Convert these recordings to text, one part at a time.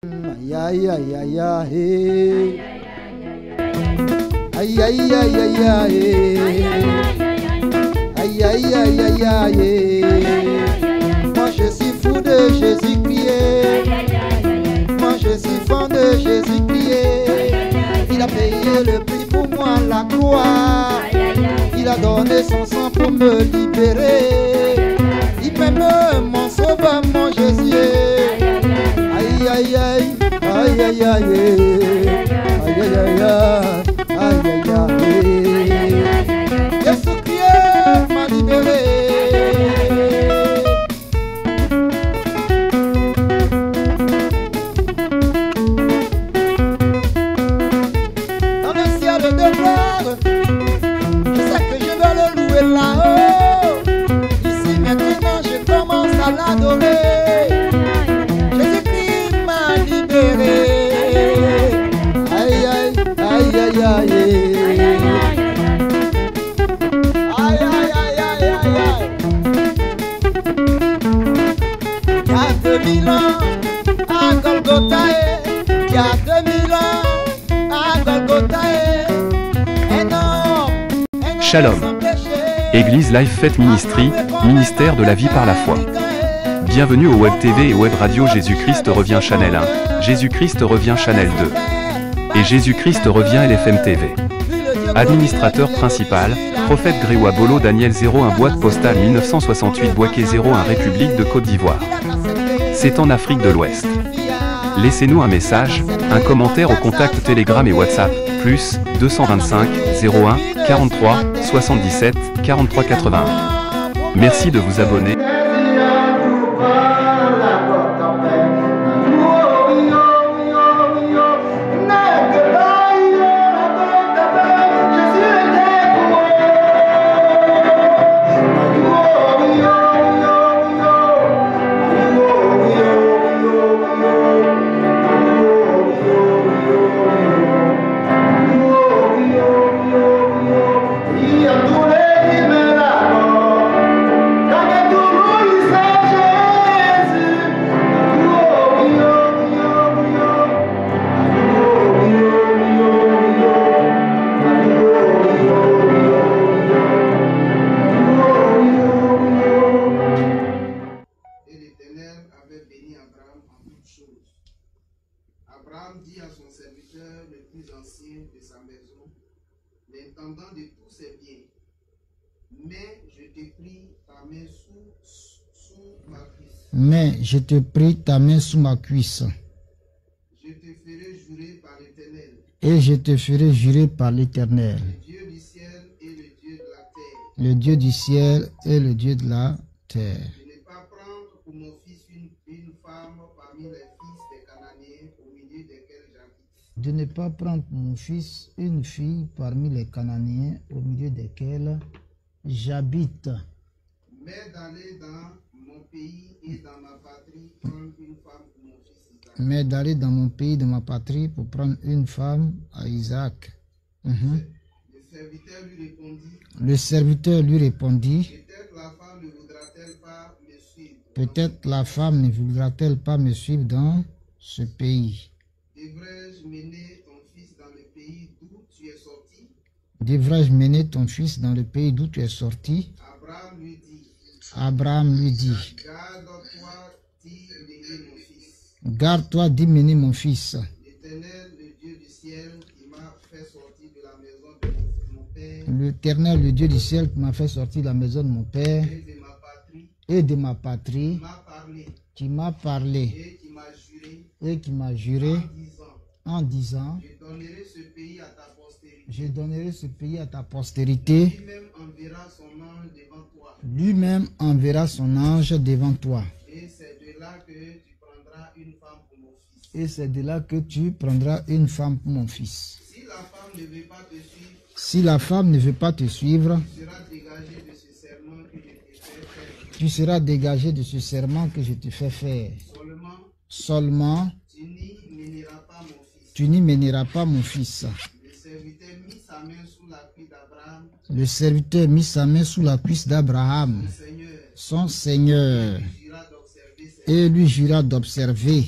Aïe aïe aïe aïe aïe. Aïe aïe aïe aïe aïe. Aïe aïe aïe aïe aïe. Moi je suis fou de Jésus-Christ. Moi je suis fan de Jésus-Christ. Il a payé le prix pour moi, la croix. Il a donné son sang pour me libérer. Il m'aime, mon sauveur, mon Jésus. Aïe aïe aïe, aïe aïe aïe, aïe aïe aïe, aïe aïe aïe. Jésus-Christ m'a libéré. Dans le ciel de gloire, je sais que je vais le louer là-haut. Ici maintenant je commence à l'adorer. Aïe aïe aïe aïe aïe. Aïe aïe aïe aïe aïe. Il y a 2000 ans à Golgotha, il y a 2000 ans à Golgotha, un homme Shalom. Église Life Faith Ministry, ministère de la vie par la foi. Bienvenue au Web TV et Web Radio Jésus-Christ revient Channel 1, Jésus-Christ revient Channel 2. Et Jésus-Christ revient LFM TV. Administrateur principal, Prophète Grégoire Bolo Daniel 01 boîte postale 1968 Bouaké 01 République de Côte d'Ivoire. C'est en Afrique de l'Ouest. Laissez-nous un message, un commentaire au contact Telegram et WhatsApp, plus 225 01 43 77 43 81. Merci de vous abonner. Abraham dit à son serviteur le plus ancien de sa maison, l'intendant de tous ses biens, mais je te prie ta main sous ma cuisse. Mais je te prie ta main sous ma cuisse. Je te ferai jurer par l'Éternel. Et je te ferai jurer par l'Éternel. Le Dieu du ciel et le Dieu de la terre. Le Dieu du ciel et le Dieu de la terre. De ne pas prendre pour mon fils une femme parmi les fils des Cananéens au milieu desquels j'habite. De ne pas prendre pour mon fils une fille parmi les Cananéens au milieu desquels j'habite. Mais d'aller dans mon pays et dans ma patrie prendre une femme pour mon fils Isaac. Mais d'aller dans mon pays, de ma patrie, pour prendre une femme à Isaac. Le serviteur lui répondit. Le serviteur lui répondit. Peut-être la femme ne voudra-t-elle pas me suivre. Peut-être la femme ne voudra-t-elle pas me suivre dans ce pays. Devrais-je mener ton fils dans le pays d'où tu es sorti? Devrais-je mener ton fils dans le pays d'où tu es sorti? Abraham lui dit. Abraham lui dit. Garde-toi d'y mener mon fils. Garde-toi d'y mener mon fils. L'Éternel, le Dieu du ciel, qui m'a fait sortir de la maison de mon père. L'Éternel, le Dieu du ciel, qui m'a fait sortir de la maison de mon père Et de ma patrie. et de ma patrie, Qui m'a parlé. et qui m'a juré En disant. en disant, Je donnerai ce pays à ta postérité. je donnerai ce pays à ta postérité. Lui-même enverra son ange devant toi. Lui-même enverra son ange devant toi. Et c'est de là que tu prendras une femme pour mon fils. Et c'est de là que tu prendras une femme pour mon fils. Si la femme ne veut pas te suivre, Si la femme ne veut pas te suivre, tu seras dégagé de ce serment que je te fais faire. tu seras dégagé de ce serment que je te fais faire. Seulement, tu n'y mèneras pas mon fils. tu n'y mèneras pas mon fils. Le serviteur mit sa main sous la cuisse d'Abraham. Le serviteur mit sa main sous la cuisse d'Abraham, son Seigneur, et lui jura d'observer.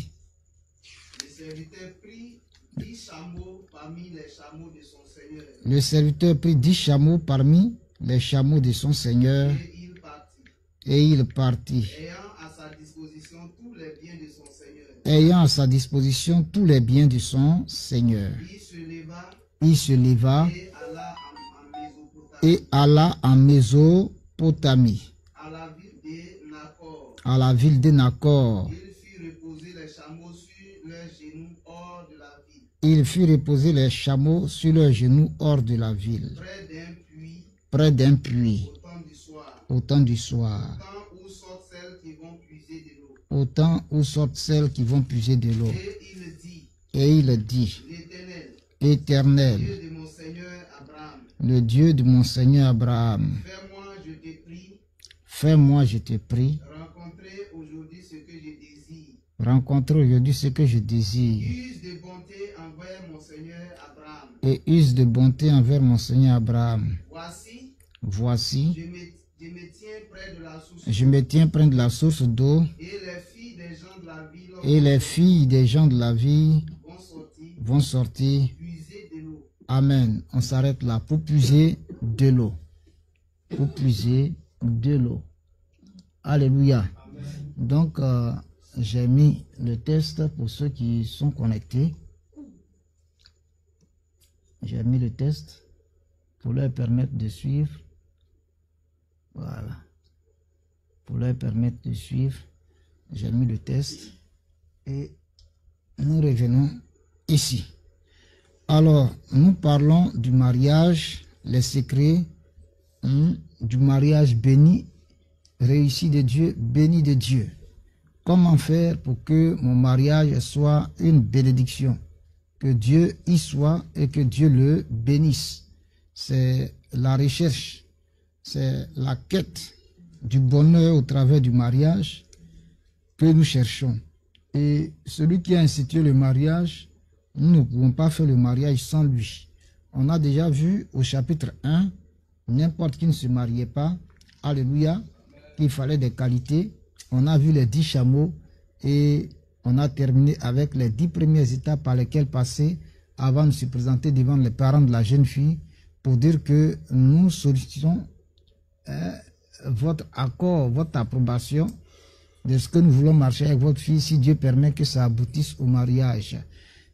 serviteur prit 10 chameaux parmi les chameaux de son seigneur. Le serviteur prit 10 chameaux parmi les chameaux de son seigneur Et il partit. et il partit. Ayant à sa disposition tous les biens de son seigneur. Ayant à sa disposition tous les biens de son seigneur. Il se leva Il se leva et alla en Mésopotamie, et alla en Mésopotamie, à la ville de Nacor. à la ville de Nacor. Il fit reposer les chameaux sur leurs genoux hors de la ville, Il fit reposer les chameaux sur leurs genoux hors de la ville, près d'un puits, près d'un puits, au temps du soir, au temps du soir, temps où sortent celles qui vont puiser de l'eau. au temps où sortent celles qui vont puiser de l'eau. Et il dit, Et il dit, l'Éternel, Éternel, Dieu de mon Seigneur Abraham, le Dieu de mon Seigneur Abraham, fais-moi, je te prie, fais-moi, je te prie, rencontrer aujourd'hui ce que je désire. rencontrer aujourd'hui ce que je désire, Use de bonté envers mon Seigneur Abraham. et use de bonté envers mon Seigneur Abraham. Voici, Voici, je me tiens près de la source je me tiens près de la source d'eau, et les filles des gens de la ville et les filles des gens de la vie vont sortir, vont sortir. puiser de l'eau. Amen. On s'arrête là pour puiser de l'eau. Pour puiser de l'eau. Alléluia. Donc, j'ai mis le test pour ceux qui sont connectés. J'ai mis le test pour leur permettre de suivre. Voilà. Pour leur permettre de suivre, j'ai mis le test. Et nous revenons ici. Alors, nous parlons du mariage, les secrets du mariage béni, réussi de Dieu, béni de Dieu. Comment faire pour que mon mariage soit une bénédiction? Que Dieu y soit et que Dieu le bénisse. C'est la recherche, c'est la quête du bonheur au travers du mariage que nous cherchons. Et celui qui a institué le mariage, nous ne pouvons pas faire le mariage sans lui. On a déjà vu au chapitre 1, n'importe qui ne se mariait pas, alléluia, qu'il fallait des qualités. On a vu les 10 chameaux et on a terminé avec les 10 premières étapes par lesquelles passer avant de se présenter devant les parents de la jeune fille pour dire que nous sollicitons votre accord, votre approbation de ce que nous voulons marcher avec votre fille si Dieu permet que ça aboutisse au mariage.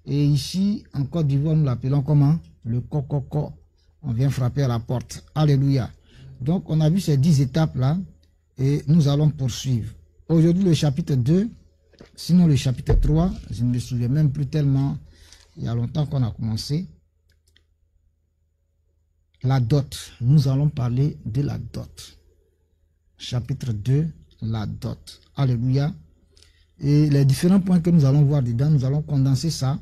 Et ici, en Côte d'Ivoire, nous l'appelons comment? Le cococo. On vient frapper à la porte. Alléluia. Donc, on a vu ces 10 étapes-là et nous allons poursuivre. Aujourd'hui, le chapitre 2, sinon le chapitre 3, je ne me souviens même plus tellement, il y a longtemps qu'on a commencé. La dot. Nous allons parler de la dot. Chapitre 2, la dot. Alléluia. Et les différents points que nous allons voir dedans, nous allons condenser ça.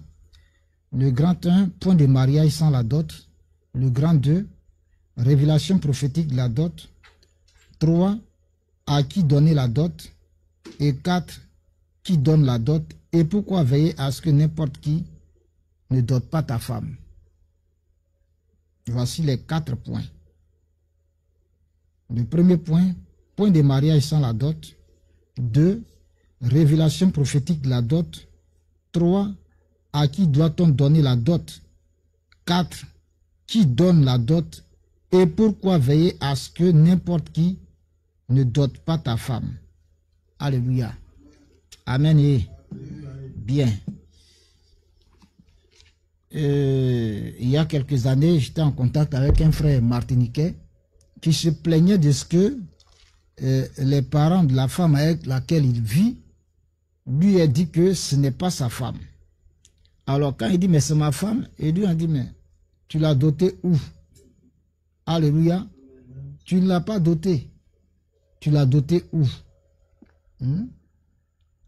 Le grand 1, point de mariage sans la dot. Le grand 2, révélation prophétique de la dot. 3, à qui donner la dot. Et 4, qui donne la dot. Et pourquoi veiller à ce que n'importe qui ne dote pas ta femme. Voici les 4 points. Le premier point, point de mariage sans la dot. 2, révélation prophétique de la dot. 3, à qui doit-on donner la dot? 4, qui donne la dot? Et pourquoi veiller à ce que n'importe qui ne dote pas ta femme? Alléluia. Amen et bien. Il y a quelques années, j'étais en contact avec un frère martiniquais qui se plaignait de ce que les parents de la femme avec laquelle il vit lui a dit que ce n'est pas sa femme. Alors quand il dit mais c'est ma femme, et lui a dit mais tu l'as dotée où? Alléluia. Tu ne l'as pas dotée. Tu l'as dotée où?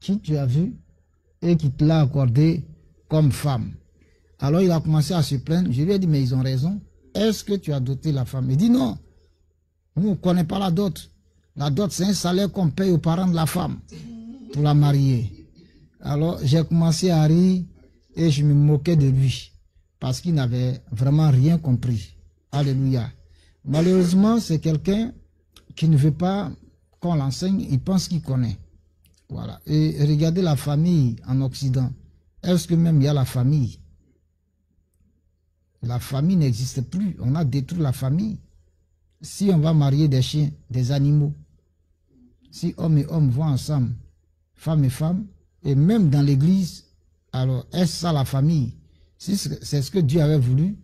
Qui tu as vu et qui te l'a accordé comme femme? Alors il a commencé à se plaindre. Je lui ai dit mais ils ont raison. Est-ce que tu as doté la femme? Il dit non. Nous on ne connaît pas la dot. La dot c'est un salaire qu'on paye aux parents de la femme pour la marier. Alors j'ai commencé à rire et je me moquais de lui parce qu'il n'avait vraiment rien compris. Alléluia. Malheureusement, c'est quelqu'un qui ne veut pas qu'on l'enseigne, il pense qu'il connaît. Voilà. Et regardez la famille en Occident. Est-ce que même il y a la famille? La famille n'existe plus. On a détruit la famille. Si on va marier des chiens, des animaux, si homme et homme vont ensemble, femme et femme, et même dans l'église, alors est-ce ça la famille? Si c'est ce que Dieu avait voulu,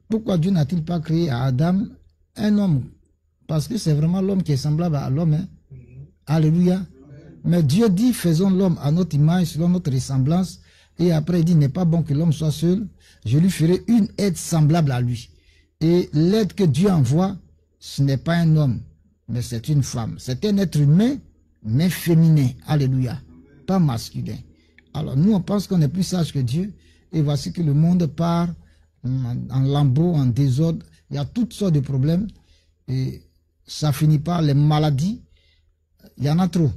pourquoi Dieu n'a-t-il pas créé à Adam un homme? Parce que c'est vraiment l'homme qui est semblable à l'homme. Hein? Alléluia. Mais Dieu dit, faisons l'homme à notre image, selon notre ressemblance. Et après, il dit, n'est pas bon que l'homme soit seul. Je lui ferai une aide semblable à lui. Et l'aide que Dieu envoie, ce n'est pas un homme, mais c'est une femme. C'est un être humain, mais féminin. Alléluia. Pas masculin. Alors, nous, on pense qu'on est plus sage que Dieu. Et voici que le monde part en lambeaux, en désordre. Il y a toutes sortes de problèmes. Et ça finit par les maladies. Il y en a trop.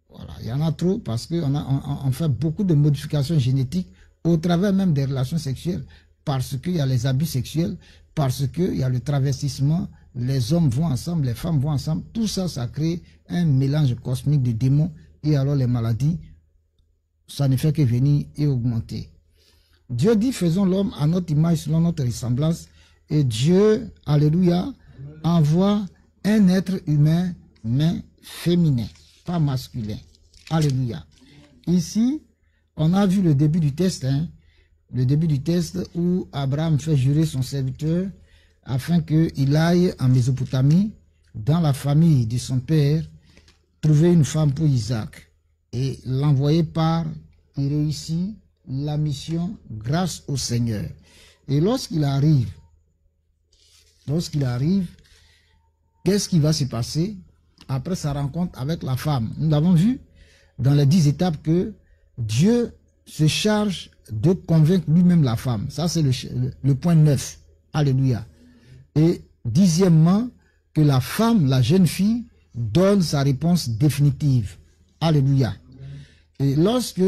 Voilà, il y en a trop parce qu'on fait beaucoup de modifications génétiques au travers même des relations sexuelles, parce qu'il y a les abus sexuels, parce qu'il y a le travestissement, les hommes vont ensemble, les femmes vont ensemble. Tout ça, ça crée un mélange cosmique de démons. Et alors les maladies, ça ne fait que venir et augmenter. Dieu dit, faisons l'homme à notre image, selon notre ressemblance. Et Dieu, alléluia, envoie un être humain, mais féminin, pas masculin. Alléluia. Ici, on a vu le début du test, hein, le début du test où Abraham fait jurer son serviteur afin qu'il aille en Mésopotamie, dans la famille de son père, trouver une femme pour Isaac. Et l'envoyer par, il réussit la mission grâce au Seigneur. Et lorsqu'il arrive, qu'est-ce qui va se passer après sa rencontre avec la femme? Nous l'avons vu dans les 10 étapes que Dieu se charge de convaincre lui-même la femme. Ça, c'est le point 9. Alléluia. Et 10e, que la femme, la jeune fille, donne sa réponse définitive. Alléluia. Et lorsque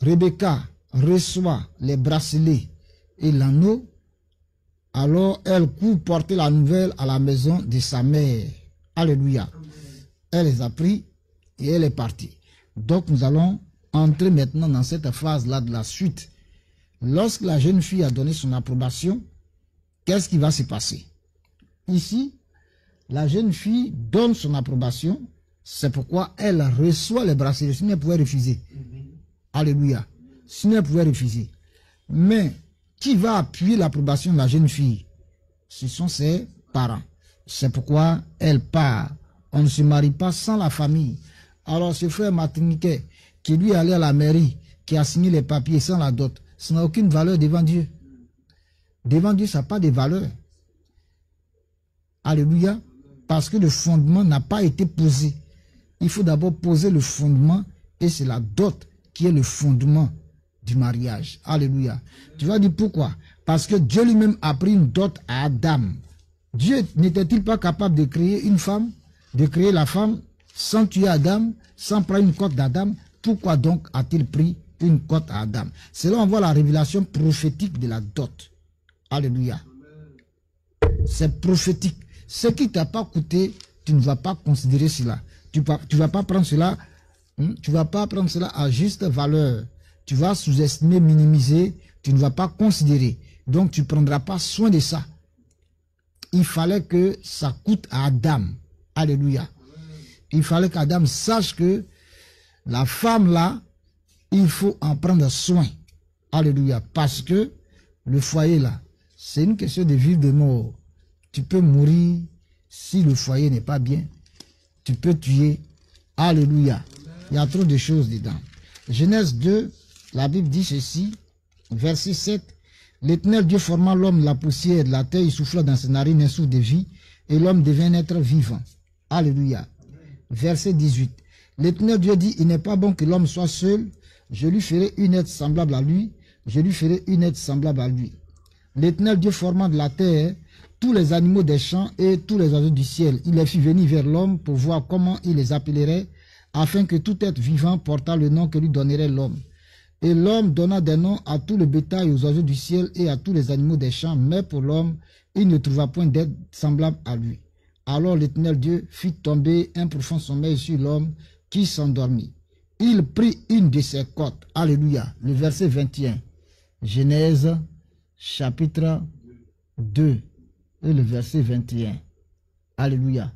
Rebecca reçoit les bracelets et l'anneau, alors elle court porter la nouvelle à la maison de sa mère. Alléluia. Elle les a pris et elle est partie. Donc nous allons entrer maintenant dans cette phase-là de la suite. Lorsque la jeune fille a donné son approbation, qu'est-ce qui va se passer? Ici, la jeune fille donne son approbation, c'est pourquoi elle reçoit les bracelets. Sinon, elle pouvait refuser. Alléluia. Sinon, elle pouvait refuser. Mais qui va appuyer l'approbation de la jeune fille? Ce sont ses parents. C'est pourquoi elle part. On ne se marie pas sans la famille. Alors ce frère Martiniquais qui lui allait à la mairie, qui a signé les papiers sans la dot, ça n'a aucune valeur devant Dieu. Devant Dieu, ça n'a pas de valeur. Alléluia. Parce que le fondement n'a pas été posé. Il faut d'abord poser le fondement et c'est la dot qui est le fondement du mariage. Alléluia. Tu vas dire pourquoi? Parce que Dieu lui-même a pris une dot à Adam. Dieu n'était-il pas capable de créer une femme, de créer la femme sans tuer Adam, sans prendre une côte d'Adam? Pourquoi donc a-t-il pris une côte à Adam? C'est là on voit la révélation prophétique de la dot. Alléluia. C'est prophétique. Ce qui ne t'a pas coûté, tu ne vas pas considérer cela. Tu vas pas prendre cela, tu vas pas prendre cela à juste valeur. Tu vas sous-estimer, minimiser, tu ne vas pas considérer. Donc tu ne prendras pas soin de ça. Il fallait que ça coûte à Adam. Alléluia. Il fallait qu'Adam sache que la femme là, il faut en prendre soin. Alléluia. Parce que le foyer là, c'est une question de vie ou de mort. Tu peux mourir si le foyer n'est pas bien. Tu peux tuer. Alléluia. Il y a trop de choses dedans. Genèse 2, la Bible dit ceci, verset 7. L'Éternel Dieu forma l'homme de la poussière de la terre, il souffla dans ses narines un souffle de vie, et l'homme devint un être vivant. Alléluia. Verset 18. L'Éternel Dieu dit, il n'est pas bon que l'homme soit seul, je lui ferai une aide semblable à lui, je lui ferai une aide semblable à lui. L'Éternel Dieu forma de la terre tous les animaux des champs et tous les oiseaux du ciel. Il les fit venir vers l'homme pour voir comment il les appellerait, afin que tout être vivant portât le nom que lui donnerait l'homme. Et l'homme donna des noms à tout le bétail, aux oiseaux du ciel et à tous les animaux des champs, mais pour l'homme, il ne trouva point d'aide semblable à lui. Alors l'Éternel Dieu fit tomber un profond sommeil sur l'homme qui s'endormit. il prit une de ses côtes. Alléluia. Le verset 21. Genèse chapitre 2 et le verset 21. Alléluia.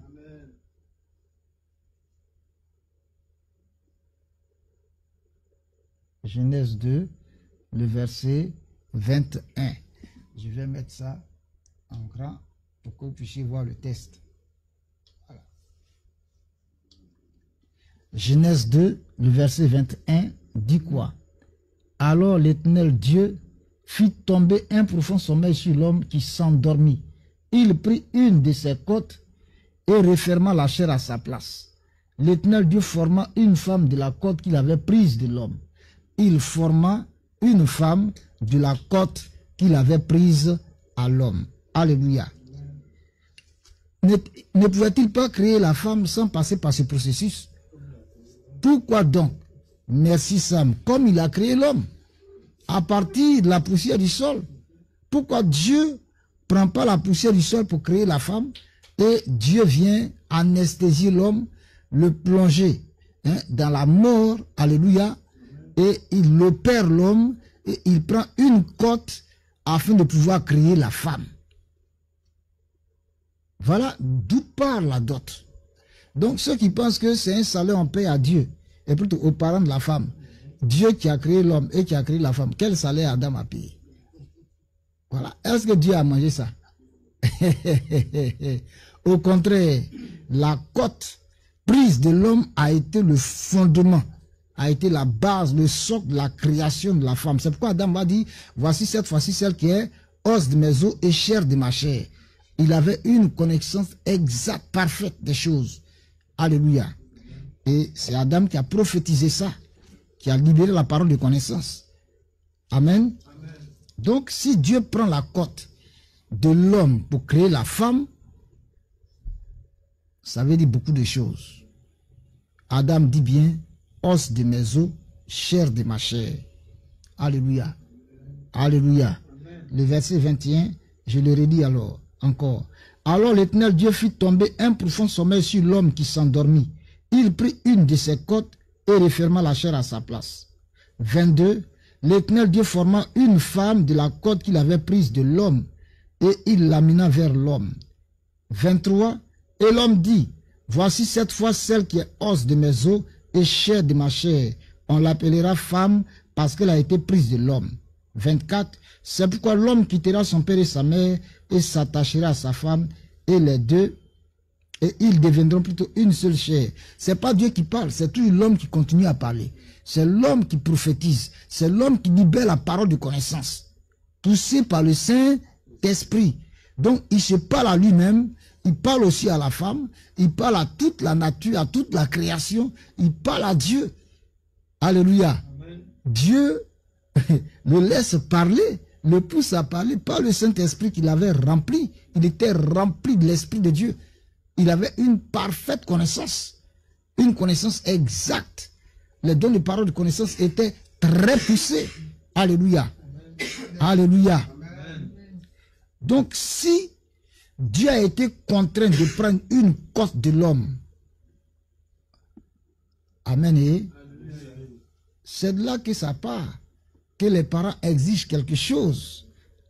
Genèse 2, le verset 21. Je vais mettre ça en grand pour que vous puissiez voir le texte. Voilà. Genèse 2, le verset 21 dit quoi? Alors l'Éternel Dieu fit tomber un profond sommeil sur l'homme qui s'endormit. Il prit une de ses côtes et referma la chair à sa place. L'Éternel Dieu forma une femme de la côte qu'il avait prise de l'homme. Il forma une femme de la côte qu'il avait prise à l'homme. Alléluia. Ne pouvait-il pas créer la femme sans passer par ce processus? Pourquoi donc? Merci Sam. Comme il a créé l'homme, à partir de la poussière du sol. Pourquoi Dieu ne prend pas la poussière du sol pour créer la femme et Dieu vient anesthésier l'homme, le plonger dans la mort, alléluia, et il opère l'homme et il prend une côte afin de pouvoir créer la femme. Voilà d'où part la dot. Donc ceux qui pensent que c'est un salaire en paie à Dieu, et plutôt aux parents de la femme, Dieu qui a créé l'homme et qui a créé la femme, quel salaire Adam a payé? Voilà. Est-ce que Dieu a mangé ça? Au contraire, la côte prise de l'homme a été le fondement, a été la base, le socle de la création de la femme. C'est pourquoi Adam a dit, voici cette fois-ci celle qui est os de mes os et chair de ma chair. Il avait une connaissance exacte, parfaite des choses. Alléluia. Et c'est Adam qui a prophétisé ça, qui a libéré la parole de connaissance. Amen. Amen. Donc, si Dieu prend la côte de l'homme pour créer la femme, ça veut dire beaucoup de choses. Adam dit bien, os de mes os, chair de ma chair. Alléluia. Alléluia. Amen. Le verset 21, je le redis alors, encore. Alors l'Éternel Dieu fit tomber un profond sommeil sur l'homme qui s'endormit. Il prit une de ses côtes et referma la chair à sa place. 22. L'Éternel Dieu forma une femme de la côte qu'il avait prise de l'homme et il l'amena vers l'homme. 23. Et l'homme dit, voici cette fois celle qui est os de mes os et chair de ma chair. On l'appellera femme parce qu'elle a été prise de l'homme. 24. C'est pourquoi l'homme quittera son père et sa mère et s'attachera à sa femme et les deux, et ils deviendront plutôt une seule chair. C'est pas Dieu qui parle, c'est toujours l'homme qui continue à parler. C'est l'homme qui prophétise, c'est l'homme qui libère la parole de connaissance, poussé par le Saint-Esprit. Donc il se parle à lui-même, il parle aussi à la femme, il parle à toute la nature, à toute la création, il parle à Dieu. Alléluia. Amen. Dieu le laisse parler, le pousse à parler par le Saint-Esprit qu'il avait rempli. Il était rempli de l'Esprit de Dieu. Il avait une parfaite connaissance, une connaissance exacte. Les dons de parole de connaissance étaient très poussés. Alléluia. Amen. Alléluia. Amen. Donc si Dieu a été contraint de prendre une côte de l'homme, amen, et c'est de là que ça part, que les parents exigent quelque chose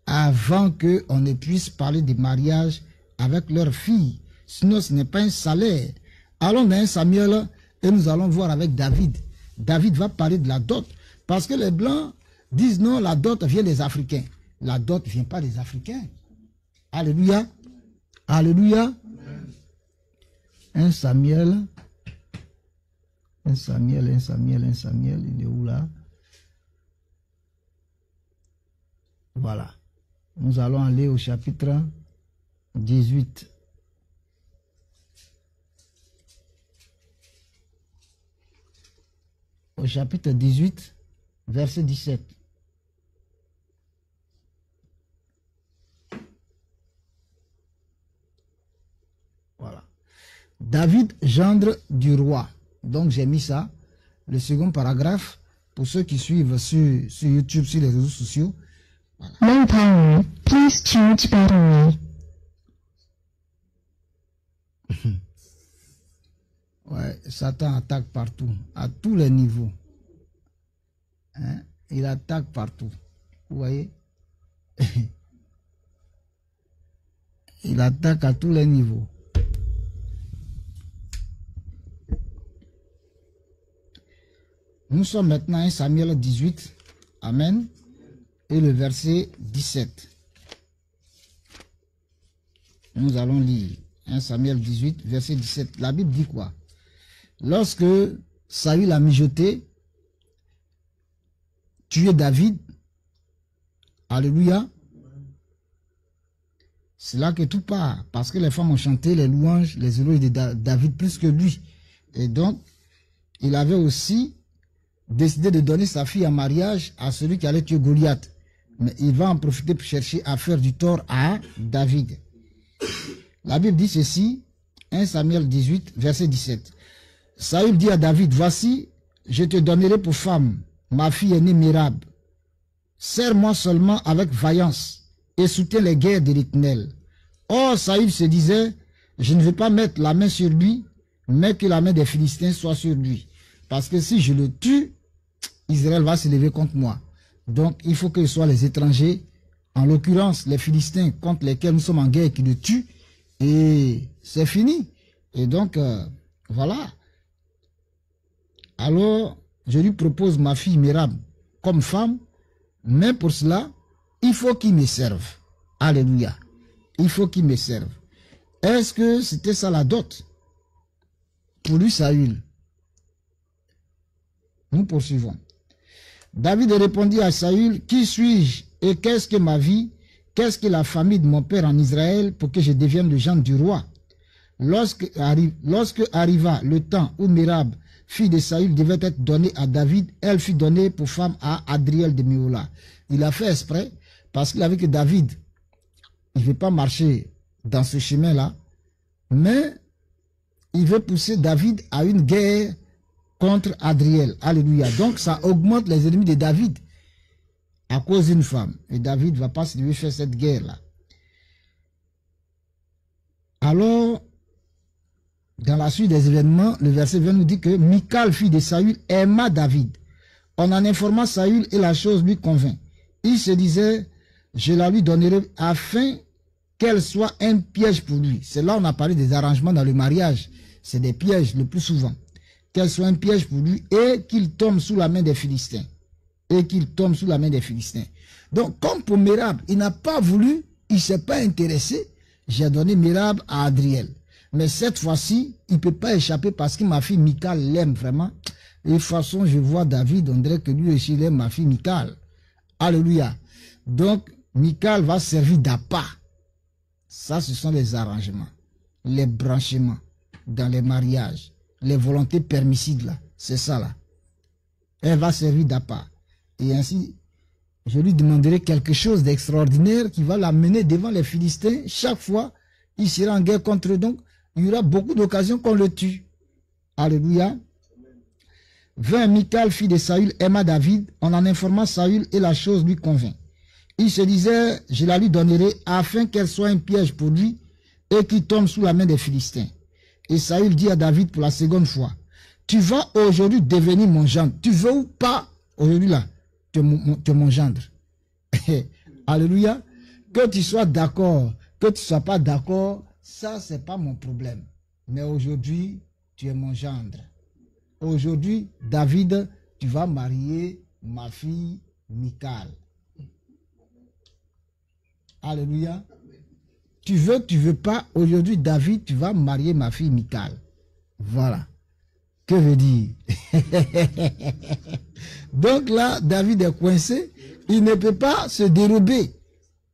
avant qu'on ne puisse parler de mariage avec leur fille. Sinon, ce n'est pas un salaire. Allons dans 1 Samuel et nous allons voir avec David. David va parler de la dot. Parce que les Blancs disent non, la dot vient des Africains. La dot ne vient pas des Africains. Alléluia. Alléluia. 1 Samuel, il est où là? Voilà. Nous allons aller au chapitre 18. Au chapitre 18, verset 17. Voilà. David, gendre du roi. Donc j'ai mis ça, le second paragraphe, pour ceux qui suivent sur YouTube, sur les réseaux sociaux. Voilà. Low power, please charge battery. Ouais, Satan attaque partout, à tous les niveaux. Hein? Il attaque partout. Vous voyez? Il attaque à tous les niveaux. Nous sommes maintenant à 1 Samuel 18. Amen. Et le verset 17. Nous allons lire 1 Samuel 18, verset 17. La Bible dit quoi? Lorsque Saül a mijoté, tué David, alléluia, c'est là que tout part, parce que les femmes ont chanté les louanges, les éloges de David plus que lui. Et donc, il avait aussi décidé de donner sa fille en mariage à celui qui allait tuer Goliath. Mais il va en profiter pour chercher à faire du tort à David. La Bible dit ceci, 1 Samuel 18, verset 17. Saül dit à David, voici, je te donnerai pour femme ma fille aînée Mérab. Serre-moi seulement avec vaillance et soutiens les guerres de l'Éternel. Or, Saül se disait, je ne vais pas mettre la main sur lui, mais que la main des Philistins soit sur lui. Parce que si je le tue, Israël va se lever contre moi. Donc, il faut que ce soit les étrangers, en l'occurrence les Philistins contre lesquels nous sommes en guerre, qui le tuent. Et c'est fini. Et donc, voilà. Alors, je lui propose ma fille Mérab comme femme, mais pour cela, il faut qu'il me serve. Alléluia. Il faut qu'il me serve. Est-ce que c'était ça la dot? Pour lui, Saül. Nous poursuivons. David répondit à Saül, qui suis-je et qu'est-ce que ma vie? Qu'est-ce que la famille de mon père en Israël pour que je devienne le gendre du roi? Lorsque arriva le temps où Mérab, fille de Saül, devait être donnée à David, elle fut donnée pour femme à Adriel de Méhola. Il a fait exprès parce qu'il a vu que David, il ne veut pas marcher dans ce chemin-là, mais il veut pousser David à une guerre contre Adriel. Alléluia. Donc ça augmente les ennemis de David à cause d'une femme. Et David ne va pas se lui faire cette guerre-là. Alors, dans la suite des événements, le verset 20 nous dit que Michal, fille de Saül, aima David. On en informa Saül et la chose lui convint. Il se disait, je la lui donnerai afin qu'elle soit un piège pour lui. C'est là on a parlé des arrangements dans le mariage. C'est des pièges le plus souvent. Qu'elle soit un piège pour lui et qu'il tombe sous la main des Philistins. Et qu'il tombe sous la main des Philistins. Donc, comme pour Mérab, il n'a pas voulu, il ne s'est pas intéressé, j'ai donné Mérab à Adriel. Mais cette fois-ci, il ne peut pas échapper parce que ma fille Michal l'aime vraiment. Et de toute façon, je vois David, on dirait que lui aussi il aime ma fille Michal. Alléluia. Donc, Michal va servir d'appât. Ça, ce sont les arrangements, les branchements dans les mariages, les volontés permissives là. C'est ça là. Elle va servir d'appât. Et ainsi, je lui demanderai quelque chose d'extraordinaire qui va l'amener devant les Philistins. Chaque fois, il sera en guerre contre eux. Donc, il y aura beaucoup d'occasions qu'on le tue. Alléluia. Vint Michal, fille de Saül, aima David. On en informa Saül et la chose lui convint. Il se disait, je la lui donnerai afin qu'elle soit un piège pour lui et qu'il tombe sous la main des Philistins. Et Saül dit à David pour la seconde fois, tu vas aujourd'hui devenir mon gendre. Tu veux ou pas aujourd'hui là, tu es mon gendre. Alléluia. Que tu sois d'accord, que tu ne sois pas d'accord, ça c'est pas mon problème. Mais aujourd'hui, tu es mon gendre. Aujourd'hui, David, tu vas marier ma fille Michal. Alléluia. Tu veux pas, aujourd'hui, David, tu vas marier ma fille Michal. Voilà. Que veut dire? Donc là, David est coincé. Il ne peut pas se dérober.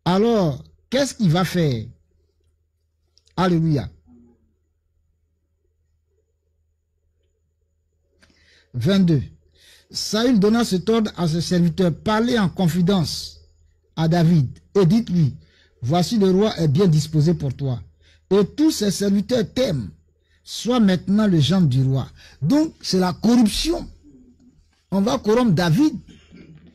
Alors, qu'est-ce qu'il va faire? Alléluia. 22. Saül donna cet ordre à ses serviteurs. Parlez en confidence à David et dites-lui, voici le roi est bien disposé pour toi. Et tous ses serviteurs t'aiment. Sois maintenant le gendre du roi. Donc, c'est la corruption. On va corrompre David.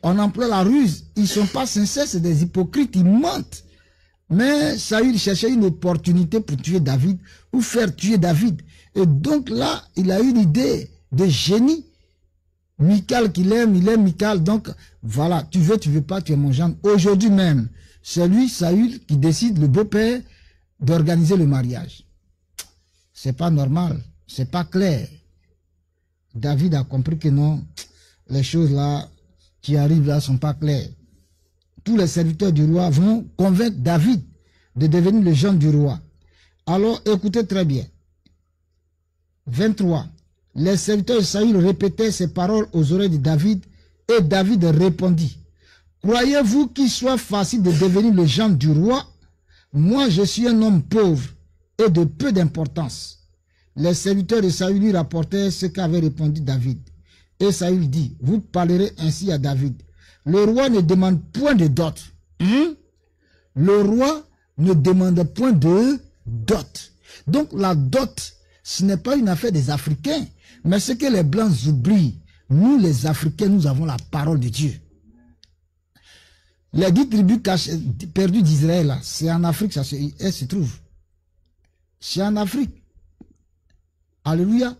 On emploie la ruse. Ils ne sont pas sincères, c'est des hypocrites, ils mentent. Mais Saül cherchait une opportunité pour tuer David ou faire tuer David. Et donc là, il a eu l'idée de génie. Michal qu'il aime, il aime Michal. Donc voilà, tu veux pas, tu es mon gendre. Aujourd'hui même, c'est lui, Saül, qui décide, le beau-père, d'organiser le mariage. C'est pas normal, c'est pas clair. David a compris que non, les choses là qui arrivent là sont pas claires. Tous les serviteurs du roi vont convaincre David de devenir le gendre du roi. Alors écoutez très bien. 23. Les serviteurs de Saül répétaient ces paroles aux oreilles de David et David répondit: croyez-vous qu'il soit facile de devenir le gendre du roi? Moi je suis un homme pauvre et de peu d'importance. Les serviteurs de Saül lui rapportèrent ce qu'avait répondu David. Et Saül dit: vous parlerez ainsi à David. Le roi ne demande point de dot. Le roi ne demande point de dot. Donc la dot, ce n'est pas une affaire des Africains. Mais ce que les Blancs oublient, nous les Africains, nous avons la parole de Dieu. Les 10 tribus perdues d'Israël, c'est en Afrique, elles se trouvent. C'est en Afrique. Alléluia.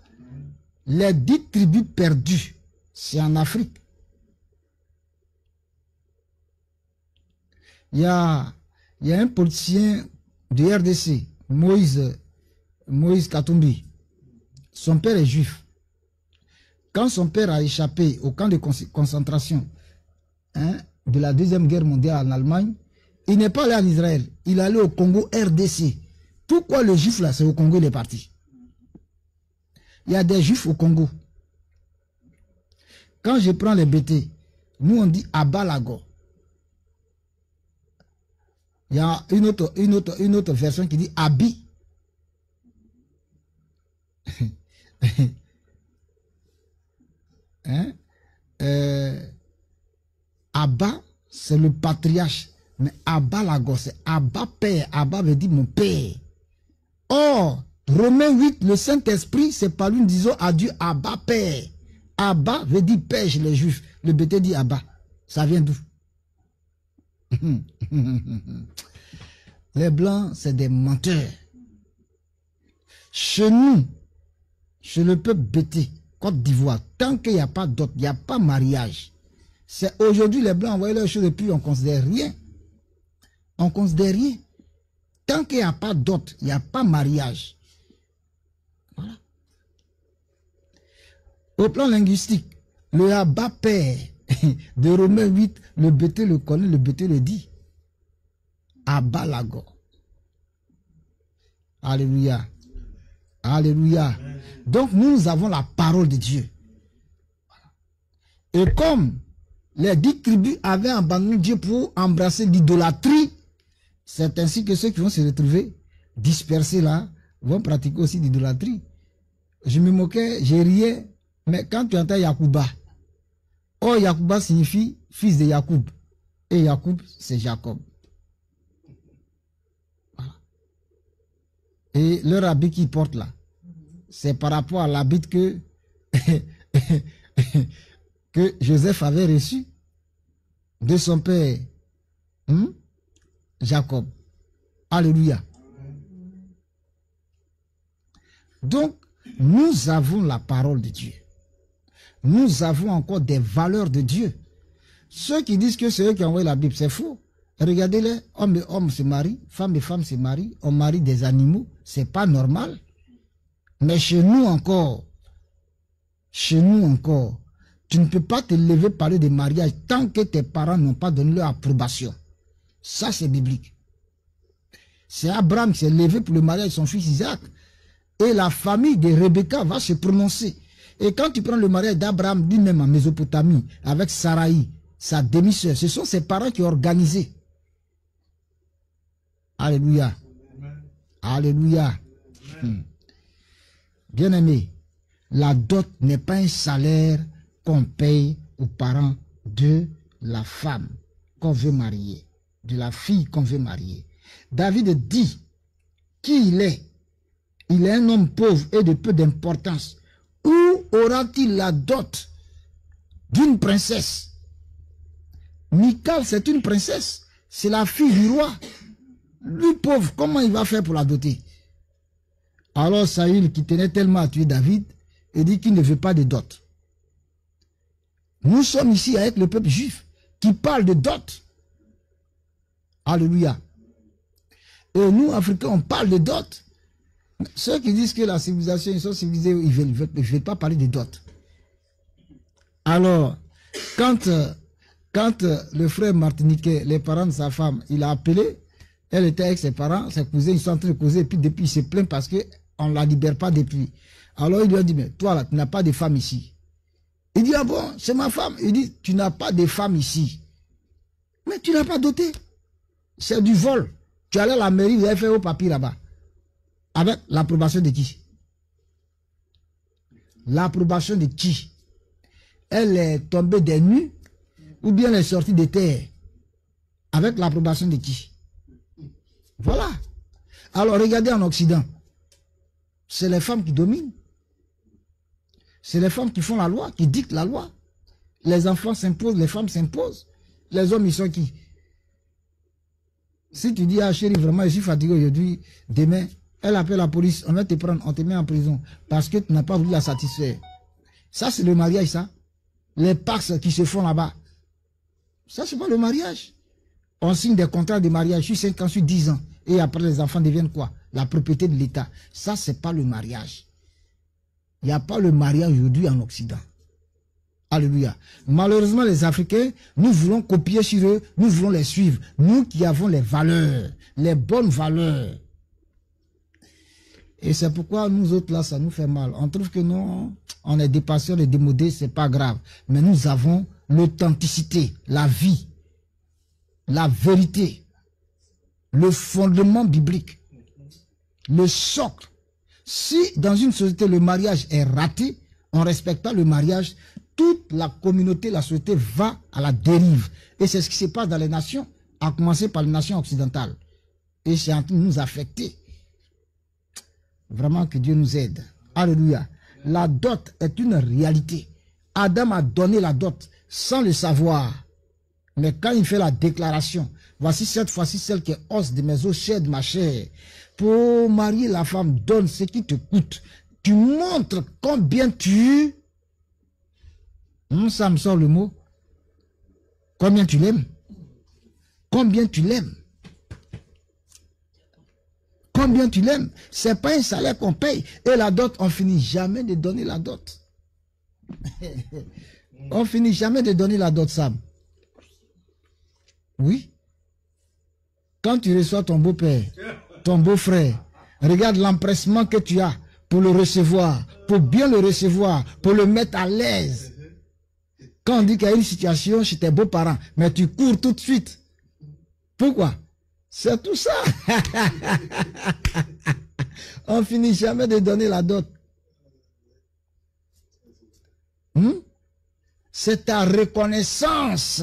Les 10 tribus perdues, c'est en Afrique. Il y a un politicien de RDC, Moïse Katumbi. Son père est juif. Quand son père a échappé au camp de concentration de la Deuxième Guerre mondiale en Allemagne, il n'est pas allé en Israël, il est allé au Congo RDC. Pourquoi le juif là, c'est au Congo il est parti? Il y a des juifs au Congo. Quand je prends les BT, nous on dit Abalago. Il y a une autre version qui dit Abi. Abba, c'est le patriarche. Mais Abba Lagos, c'est Abba Père. Abba veut dire mon Père. Or, Romains 8, le Saint-Esprit, c'est par lui, nous disons à Dieu Abba Père. Abba veut dire Père chez les Juifs. Le BT dit Abba. Ça vient d'où? Les Blancs, c'est des menteurs. Chez nous, chez le peuple BT, Côte d'Ivoire, tant qu'il n'y a pas d'autre, il n'y a pas mariage. C'est aujourd'hui les Blancs envoient leurs choses et puis on ne considère rien. On ne considère rien. Tant qu'il n'y a pas d'autre, il n'y a pas mariage. Voilà. Au plan linguistique, le Abba Père de Romains 8, le BT le connaît, le BT le dit. Abba Lago. Alléluia. Alléluia. Donc nous avons la parole de Dieu. Et comme les 10 tribus avaient abandonné Dieu pour embrasser l'idolâtrie, c'est ainsi que ceux qui vont se retrouver dispersés là vont pratiquer aussi l'idolâtrie. Je me moquais, je riais, mais quand tu entends Yacouba, oh Yacouba signifie fils de Yacoub, et Yacoub c'est Jacob. Voilà. Et leur habit qu'ils portent là, c'est par rapport à l'habit que Joseph avait reçu de son père Jacob. Alléluia. Donc, nous avons la parole de Dieu. Nous avons encore des valeurs de Dieu. Ceux qui disent que c'est eux qui ont envoyé la Bible, c'est faux. Regardez-les, hommes et hommes se marient, femmes et femmes se marient, on marie des animaux, c'est pas normal. Mais chez nous encore, tu ne peux pas te lever parler de mariage tant que tes parents n'ont pas donné leur approbation. Ça, c'est biblique. C'est Abraham qui s'est levé pour le mariage de son fils Isaac. Et la famille de Rebecca va se prononcer. Et quand tu prends le mariage d'Abraham lui-même en Mésopotamie, avec Saraï, sa demi-sœur, ce sont ses parents qui ont organisé. Alléluia. Alléluia. Bien-aimé, la dot n'est pas un salaire qu'on paye aux parents de la femme qu'on veut marier, de la fille qu'on veut marier. David dit qui il est. Il est un homme pauvre et de peu d'importance. Où aura-t-il la dot d'une princesse? Michal, c'est une princesse. C'est la fille du roi. Lui, pauvre, comment il va faire pour la doter? Alors Saül, qui tenait tellement à tuer David, il dit qu'il ne veut pas de dot. Nous sommes ici avec le peuple juif qui parle de dot. Alléluia. Et nous, Africains, on parle de dot. Ceux qui disent que la civilisation, ils sont civilisés, ils ne veulent pas parler de dot. Alors, quand le frère martiniquais, les parents de sa femme, il a appelé, elle était avec ses parents, ses cousins, ils sont en train de causer, et puis depuis, il se plaint parce qu'on ne la libère pas depuis. Alors, il lui a dit, mais toi, là, tu n'as pas de femme ici. Il dit, ah bon, c'est ma femme. Il dit, tu n'as pas de femme ici. Mais tu n'as pas doté. C'est du vol. Tu allais à la mairie, vous avez fait vos papiers là-bas. Avec l'approbation de qui? L'approbation de qui? Elle est tombée des nues ou bien elle est sortie de terre? Avec l'approbation de qui? Voilà. Alors regardez en Occident. C'est les femmes qui dominent. C'est les femmes qui font la loi, qui dictent la loi. Les enfants s'imposent, les femmes s'imposent. Les hommes, ils sont qui? Si tu dis, ah chérie, vraiment, je suis fatigué aujourd'hui, demain, elle appelle la police, on va te prendre, on te met en prison, parce que tu n'as pas voulu la satisfaire. Ça, c'est le mariage, ça. Les pax qui se font là-bas. Ça, c'est pas le mariage. On signe des contrats de mariage, je suis 5 ans, je suis 10 ans. Et après, les enfants deviennent quoi? La propriété de l'État. Ça, c'est pas le mariage. Il n'y a pas le mariage aujourd'hui en Occident. Alléluia. Malheureusement, les Africains, nous voulons copier sur eux, nous voulons les suivre. Nous qui avons les valeurs, les bonnes valeurs. Et c'est pourquoi nous autres là, ça nous fait mal. On trouve que non, on est dépassés, on est démodés, c'est pas grave. Mais nous avons l'authenticité, la vie, la vérité, le fondement biblique, le socle. Si dans une société le mariage est raté, on ne respecte pas le mariage, toute la communauté, la société va à la dérive. Et c'est ce qui se passe dans les nations, à commencer par les nations occidentales. Et c'est en train de nous affecter. Vraiment que Dieu nous aide. Alléluia. La dot est une réalité. Adam a donné la dot sans le savoir. Mais quand il fait la déclaration, voici cette fois-ci celle qui est os de mes os, chair de ma chair. Pour marier la femme, donne ce qui te coûte. Tu montres combien tu... ça me sort le mot. Combien tu l'aimes? Combien tu l'aimes? Combien tu l'aimes? C'est pas un salaire qu'on paye. Et la dot, on finit jamais de donner la dot. On finit jamais de donner la dot, Sam. Oui. Quand tu reçois ton beau-père, ton beau-frère, regarde l'empressement que tu as pour le recevoir, pour bien le recevoir, pour le mettre à l'aise. Quand on dit qu'il y a une situation chez tes beaux-parents, mais tu cours tout de suite. Pourquoi? C'est tout ça. On finit jamais de donner la dot. C'est ta reconnaissance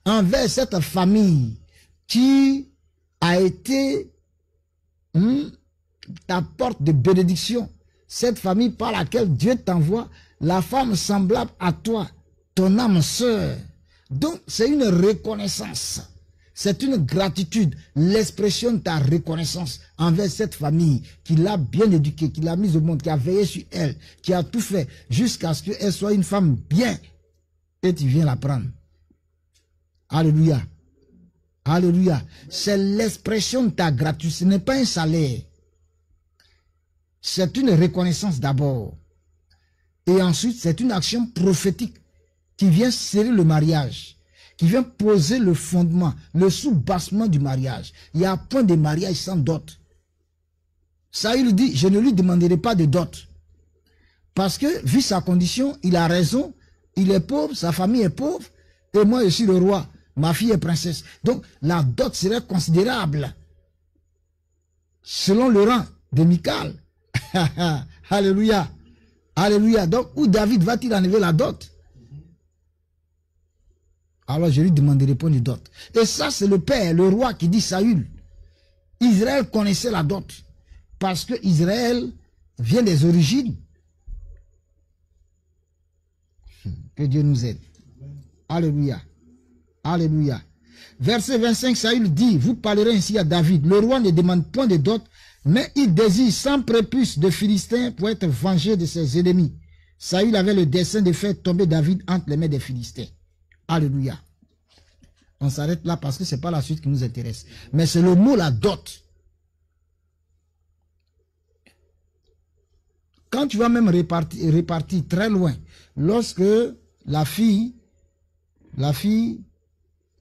envers cette famille qui a été ta porte de bénédiction. Cette famille par laquelle Dieu t'envoie, la femme semblable à toi, ton âme sœur. Donc, c'est une reconnaissance. C'est une gratitude, l'expression de ta reconnaissance envers cette famille qui l'a bien éduquée, qui l'a mise au monde, qui a veillé sur elle, qui a tout fait jusqu'à ce qu'elle soit une femme bien. Et tu viens la prendre. Alléluia. Alléluia. C'est l'expression de ta gratitude. Ce n'est pas un salaire. C'est une reconnaissance d'abord. Et ensuite, c'est une action prophétique qui vient sceller le mariage, qui vient poser le fondement, le soubassement du mariage. Il y a un point de mariage sans dot. Saül dit, je ne lui demanderai pas de dot. Parce que, vu sa condition, il a raison, il est pauvre, sa famille est pauvre, et moi je suis le roi, ma fille est princesse. Donc, la dot serait considérable. Selon le rang de Michal. Alléluia. Alléluia. Donc, où David va-t-il enlever la dot? Alors, je lui demanderai pas de dot. Et ça, c'est le père, le roi qui dit Saül. Israël connaissait la dot. Parce que Israël vient des origines. Que Dieu nous aide. Alléluia. Alléluia. Verset 25, Saül dit, vous parlerez ainsi à David. Le roi ne demande point de dot, Mais il désire sans prépuce de Philistins pour être vengé de ses ennemis. Saül avait le dessein de faire tomber David entre les mains des Philistins. Alléluia. On s'arrête là parce que ce n'est pas la suite qui nous intéresse. Mais c'est le mot la dot. Quand tu vas même répartir très loin, lorsque la fille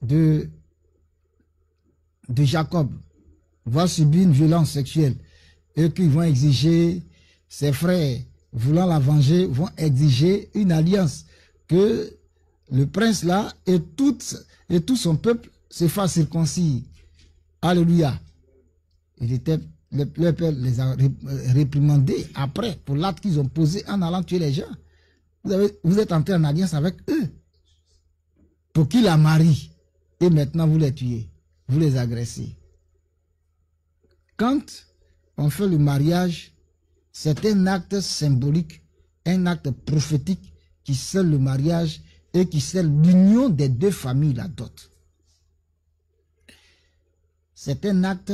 de Jacob va subir une violence sexuelle et qu'ils vont exiger, ses frères voulant la venger, vont exiger une alliance que le prince là et tout son peuple se fassent circoncis. Alléluia. Le père les a réprimandés après pour l'acte qu'ils ont posé en allant tuer les gens. Vous êtes entrés en alliance avec eux pour qu'ils la marient et maintenant vous les tuez, vous les agressez. Quand on fait le mariage, c'est un acte symbolique, un acte prophétique qui scelle le mariage et qui scelle l'union des deux familles, la dot. C'est un acte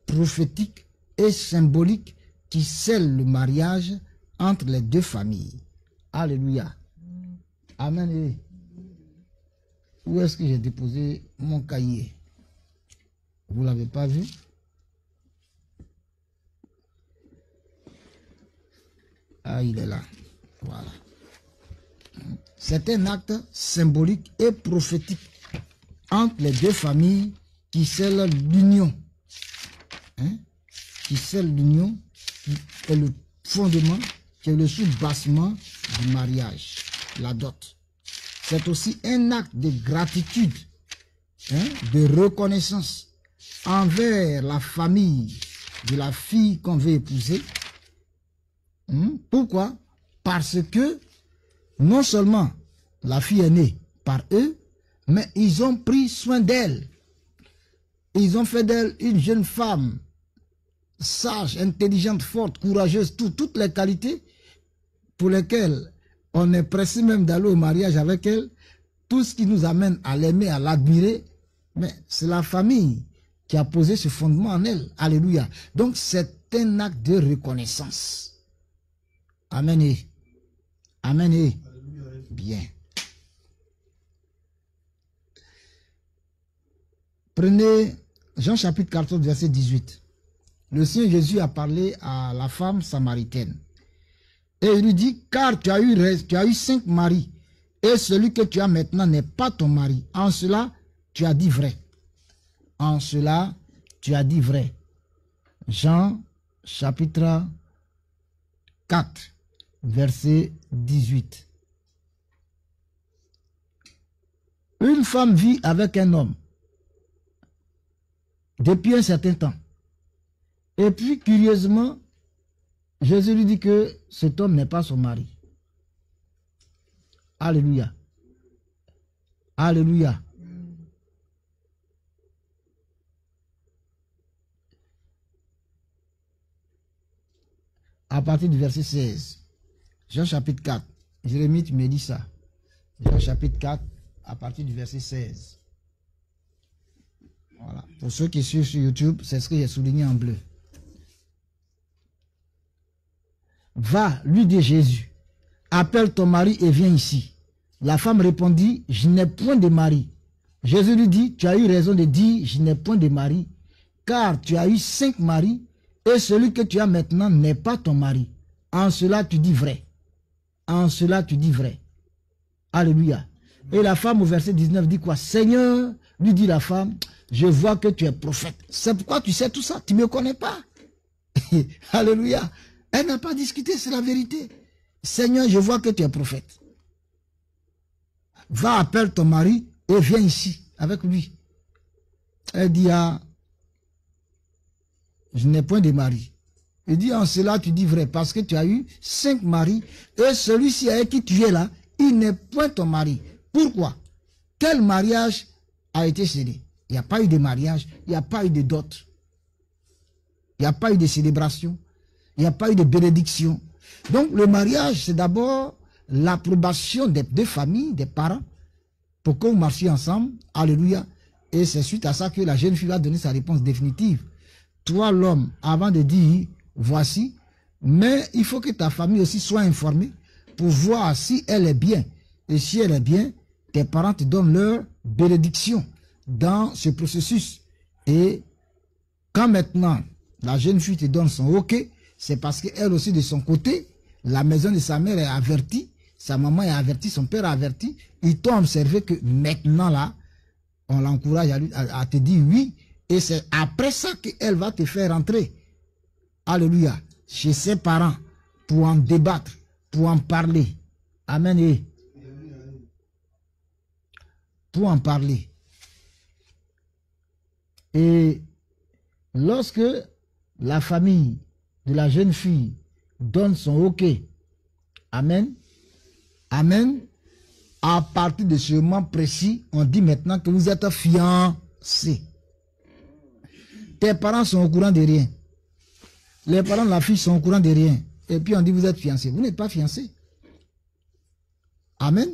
prophétique et symbolique qui scelle le mariage entre les deux familles. Alléluia. Amen. Où est-ce que j'ai déposé mon cahier? Vous ne l'avez pas vu? Ah, il est là. Voilà. C'est un acte symbolique et prophétique entre les deux familles qui scelle l'union. Qui scelle l'union, qui est le fondement, qui est le soubassement du mariage, la dot. C'est aussi un acte de gratitude, de reconnaissance envers la famille de la fille qu'on veut épouser. Pourquoi? Parce que non seulement la fille est née par eux, mais ils ont pris soin d'elle. Ils ont fait d'elle une jeune femme sage, intelligente, forte, courageuse, toutes les qualités pour lesquelles on est pressé même d'aller au mariage avec elle, tout ce qui nous amène à l'aimer, à l'admirer, mais c'est la famille qui a posé ce fondement en elle. Alléluia. Donc c'est un acte de reconnaissance. Amen. Amen. Bien. Prenez Jean chapitre 14, verset 18. Le Seigneur Jésus a parlé à la femme samaritaine. Et il lui dit, car tu as eu 5 maris, et celui que tu as maintenant n'est pas ton mari. En cela, tu as dit vrai. En cela, tu as dit vrai. Jean chapitre 4, verset 18. Une femme vit avec un homme depuis un certain temps. Et puis, curieusement, Jésus lui dit que cet homme n'est pas son mari. Alléluia. Alléluia. À partir du verset 16. Jean chapitre 4. Jérémie, tu me dis ça. Jean chapitre 4, à partir du verset 16. Voilà. Pour ceux qui suivent sur YouTube, c'est ce que j'ai souligné en bleu. Va, lui dit Jésus, appelle ton mari et viens ici. La femme répondit, je n'ai point de mari. Jésus lui dit, tu as eu raison de dire, je n'ai point de mari, car tu as eu 5 maris, et celui que tu as maintenant n'est pas ton mari. En cela tu dis vrai. En cela tu dis vrai. Alléluia. Et la femme au verset 19 dit quoi? Seigneur, lui dit la femme, je vois que tu es prophète. C'est pourquoi tu sais tout ça, tu ne me connais pas. Alléluia. Elle n'a pas discuté, c'est la vérité. Seigneur, je vois que tu es prophète. Va, appelle ton mari et viens ici avec lui. Elle dit, ah, je n'ai point de mari. Il dit, en cela tu dis vrai, parce que tu as eu 5 maris, et celui-ci avec qui tu es là, il n'est point ton mari. Pourquoi? Quel mariage a été scellé? Il n'y a pas eu de mariage, il n'y a pas eu de dot. Il n'y a pas eu de célébration. Il n'y a pas eu de bénédiction. Donc le mariage, c'est d'abord l'approbation des deux familles, des parents, pour que vous marchiez ensemble. Alléluia. Et c'est suite à ça que la jeune fille va donner sa réponse définitive. toi l'homme, avant de dire voici, mais il faut que ta famille aussi soit informée pour voir si elle est bien. Et si elle est bien, tes parents te donnent leur bénédiction dans ce processus. Et quand maintenant la jeune fille te donne son OK, c'est parce qu'elle aussi de son côté, la maison de sa mère est avertie, sa maman est avertie, son père est averti. Ils t'ont observé que maintenant là, on l'encourage à te dire oui. Et c'est après ça qu'elle va te faire rentrer. Alléluia. Chez ses parents, pour en débattre, pour en parler. Amen. Et pour en parler. Et lorsque la famille de la jeune fille donne son OK, amen, amen, à partir de ce moment précis, on dit maintenant que vous êtes fiancés. Tes parents sont au courant de rien. Les parents de la fille sont au courant de rien. Et puis on dit vous êtes fiancés. Vous n'êtes pas fiancés. Amen.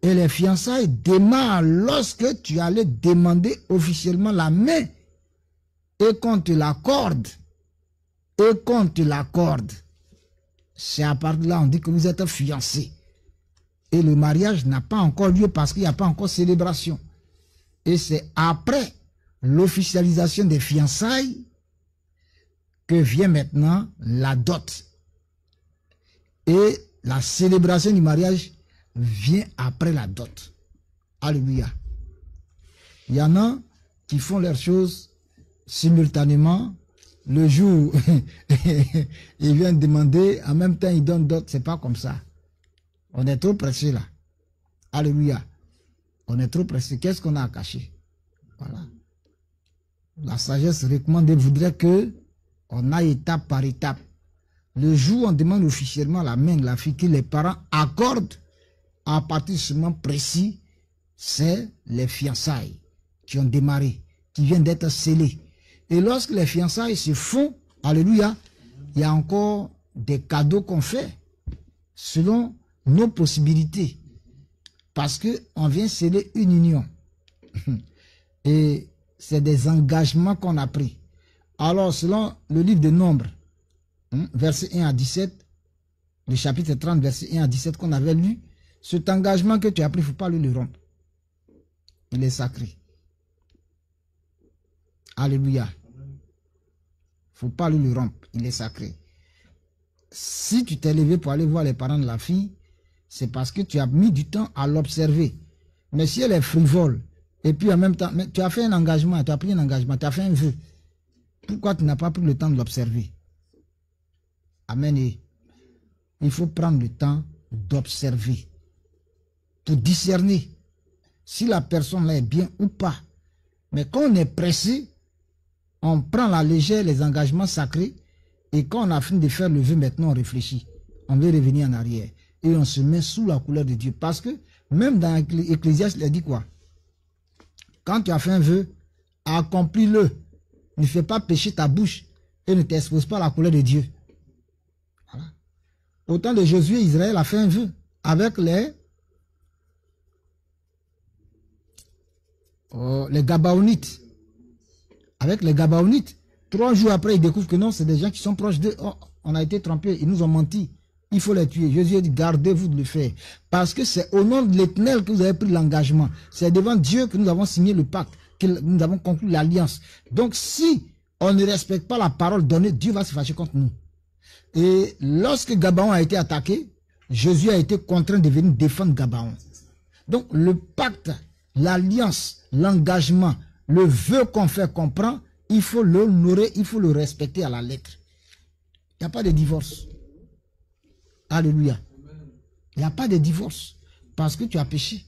Et les fiançailles démarrent lorsque tu allais demander officiellement la main. Et qu'on te l'accorde. Et qu'on te l'accorde. C'est à partir de là on dit que vous êtes fiancés. Et le mariage n'a pas encore lieu parce qu'il n'y a pas encore célébration. Et c'est après l'officialisation des fiançailles que vient maintenant la dot. Et la célébration du mariage vient après la dot. Alléluia. Il y en a qui font leurs choses simultanément. Le jour ils viennent demander, en même temps ils donnent dot. C'est pas comme ça. On est trop pressé là. Alléluia. On est trop pressé. Qu'est-ce qu'on a à cacher? Voilà. La sagesse recommande et voudrait que on aille étape par étape. Le jour où on demande officiellement la main de la fille que les parents accordent à partir de ce moment précis, c'est les fiançailles qui ont démarré, qui viennent d'être scellées. Et lorsque les fiançailles se font, alléluia, il y a encore des cadeaux qu'on fait selon nos possibilités. Parce qu'on vient sceller une union. Et c'est des engagements qu'on a pris. Alors, selon le livre de Nombres, verset 1 à 17, le chapitre 30, verset 1 à 17 qu'on avait lu, cet engagement que tu as pris, il ne faut pas le rompre. Il est sacré. Alléluia. Il ne faut pas le rompre. Il est sacré. Si tu t'es levé pour aller voir les parents de la fille, c'est parce que tu as mis du temps à l'observer. Mais si elle est frivole, et puis en même temps, mais tu as fait un engagement, tu as pris un engagement, tu as fait un vœu. Pourquoi tu n'as pas pris le temps de l'observer? Amen. Et il faut prendre le temps d'observer. Pour discerner si la personne là est bien ou pas. Mais quand on est pressé, on prend à la légère les engagements sacrés. Et quand on a fini de faire le vœu, maintenant on réfléchit. On veut revenir en arrière. Et on se met sous la couleur de Dieu. Parce que même dans Ecclésiaste, il a dit quoi? Quand tu as fait un vœu, accomplis-le. Ne fais pas pécher ta bouche et ne t'expose pas à la couleur de Dieu. Voilà. Au temps de Josué, Israël a fait un vœu avec les Gabaonites. Avec les Gabaonites. 3 jours après, ils découvrent que non, c'est des gens qui sont proches d'eux. Oh, on a été trompés, ils nous ont menti. Il faut les tuer. Jésus a dit, gardez-vous de le faire. Parce que c'est au nom de l'Éternel que vous avez pris l'engagement. C'est devant Dieu que nous avons signé le pacte, que nous avons conclu l'alliance. Donc si on ne respecte pas la parole donnée, Dieu va se fâcher contre nous. Et lorsque Gabaon a été attaqué, Jésus a été contraint de venir défendre Gabaon. Donc le pacte, l'alliance, l'engagement, le vœu qu'on fait, qu'on prend, il faut l'honorer, il faut le respecter à la lettre. Il n'y a pas de divorce. Alléluia. Il n'y a pas de divorce. Parce que tu as péché.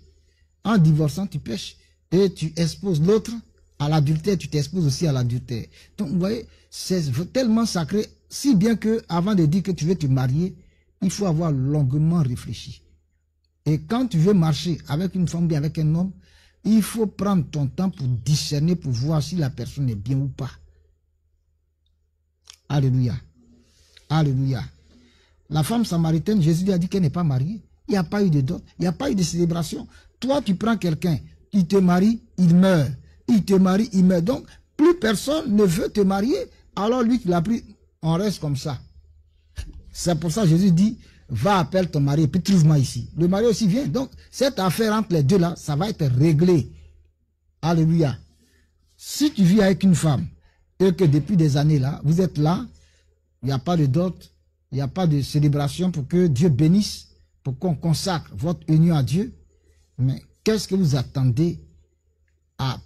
En divorçant, tu pêches. Et tu exposes l'autre à l'adultère, tu t'exposes aussi à l'adultère. Donc, vous voyez, c'est tellement sacré, si bien que, avant de dire que tu veux te marier, il faut avoir longuement réfléchi. Et quand tu veux marcher avec une femme, bien avec un homme, il faut prendre ton temps pour discerner, pour voir si la personne est bien ou pas. Alléluia. Alléluia. La femme samaritaine, Jésus lui a dit qu'elle n'est pas mariée. Il n'y a pas eu de dot, il n'y a pas eu de célébration. Toi, tu prends quelqu'un, il te marie, il meurt. Il te marie, il meurt. Donc, plus personne ne veut te marier Alors lui qui l'a pris, on reste comme ça. C'est pour ça que Jésus dit, va appelle ton mari et puis trouve-moi ici. Le mari aussi vient. Donc, cette affaire entre les deux là, ça va être réglé. Alléluia. Si tu vis avec une femme et que depuis des années là, vous êtes là, il n'y a pas de dot, il n'y a pas de célébration pour que Dieu bénisse, pour qu'on consacre votre union à Dieu, mais qu'est-ce que vous attendez à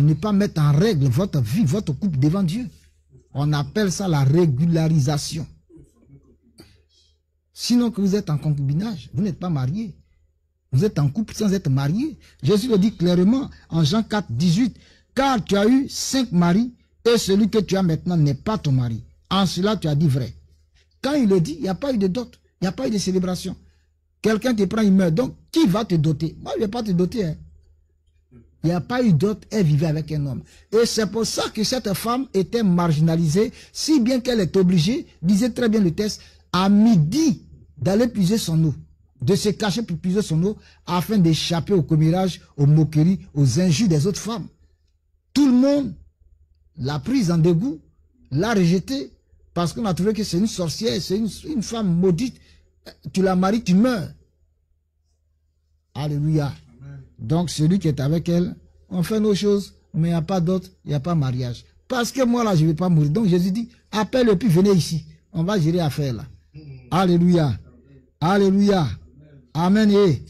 ne pas mettre en règle votre vie, votre couple devant Dieu? On appelle ça la régularisation. Sinon que vous êtes en concubinage, vous n'êtes pas marié. Vous êtes en couple sans être marié. Jésus le dit clairement en Jean 4, 18. Car tu as eu 5 maris et celui que tu as maintenant n'est pas ton mari. En cela tu as dit vrai. Quand il le dit, il n'y a pas eu de dot. Il n'y a pas eu de célébration. Quelqu'un te prend, il meurt. Donc, qui va te doter? Moi, je ne vais pas te doter. Hein. Il n'y a pas eu dot, elle vivait avec un homme. Et c'est pour ça que cette femme était marginalisée, si bien qu'elle est obligée, disait très bien le texte, à midi, d'aller puiser son eau, de se cacher pour puiser son eau, afin d'échapper au commérage, aux moqueries, aux injures des autres femmes. Tout le monde l'a prise en dégoût, l'a rejetée, parce qu'on a trouvé que c'est une sorcière, c'est une femme maudite. Tu la maries, tu meurs. Alléluia. Amen. Donc celui qui est avec elle, on fait nos choses, mais il n'y a pas d'autre, il n'y a pas mariage. Parce que moi là, je ne vais pas mourir. Donc Jésus dit, appelle et puis venez ici. On va gérer l'affaire là. Alléluia. Alléluia. Amen. Et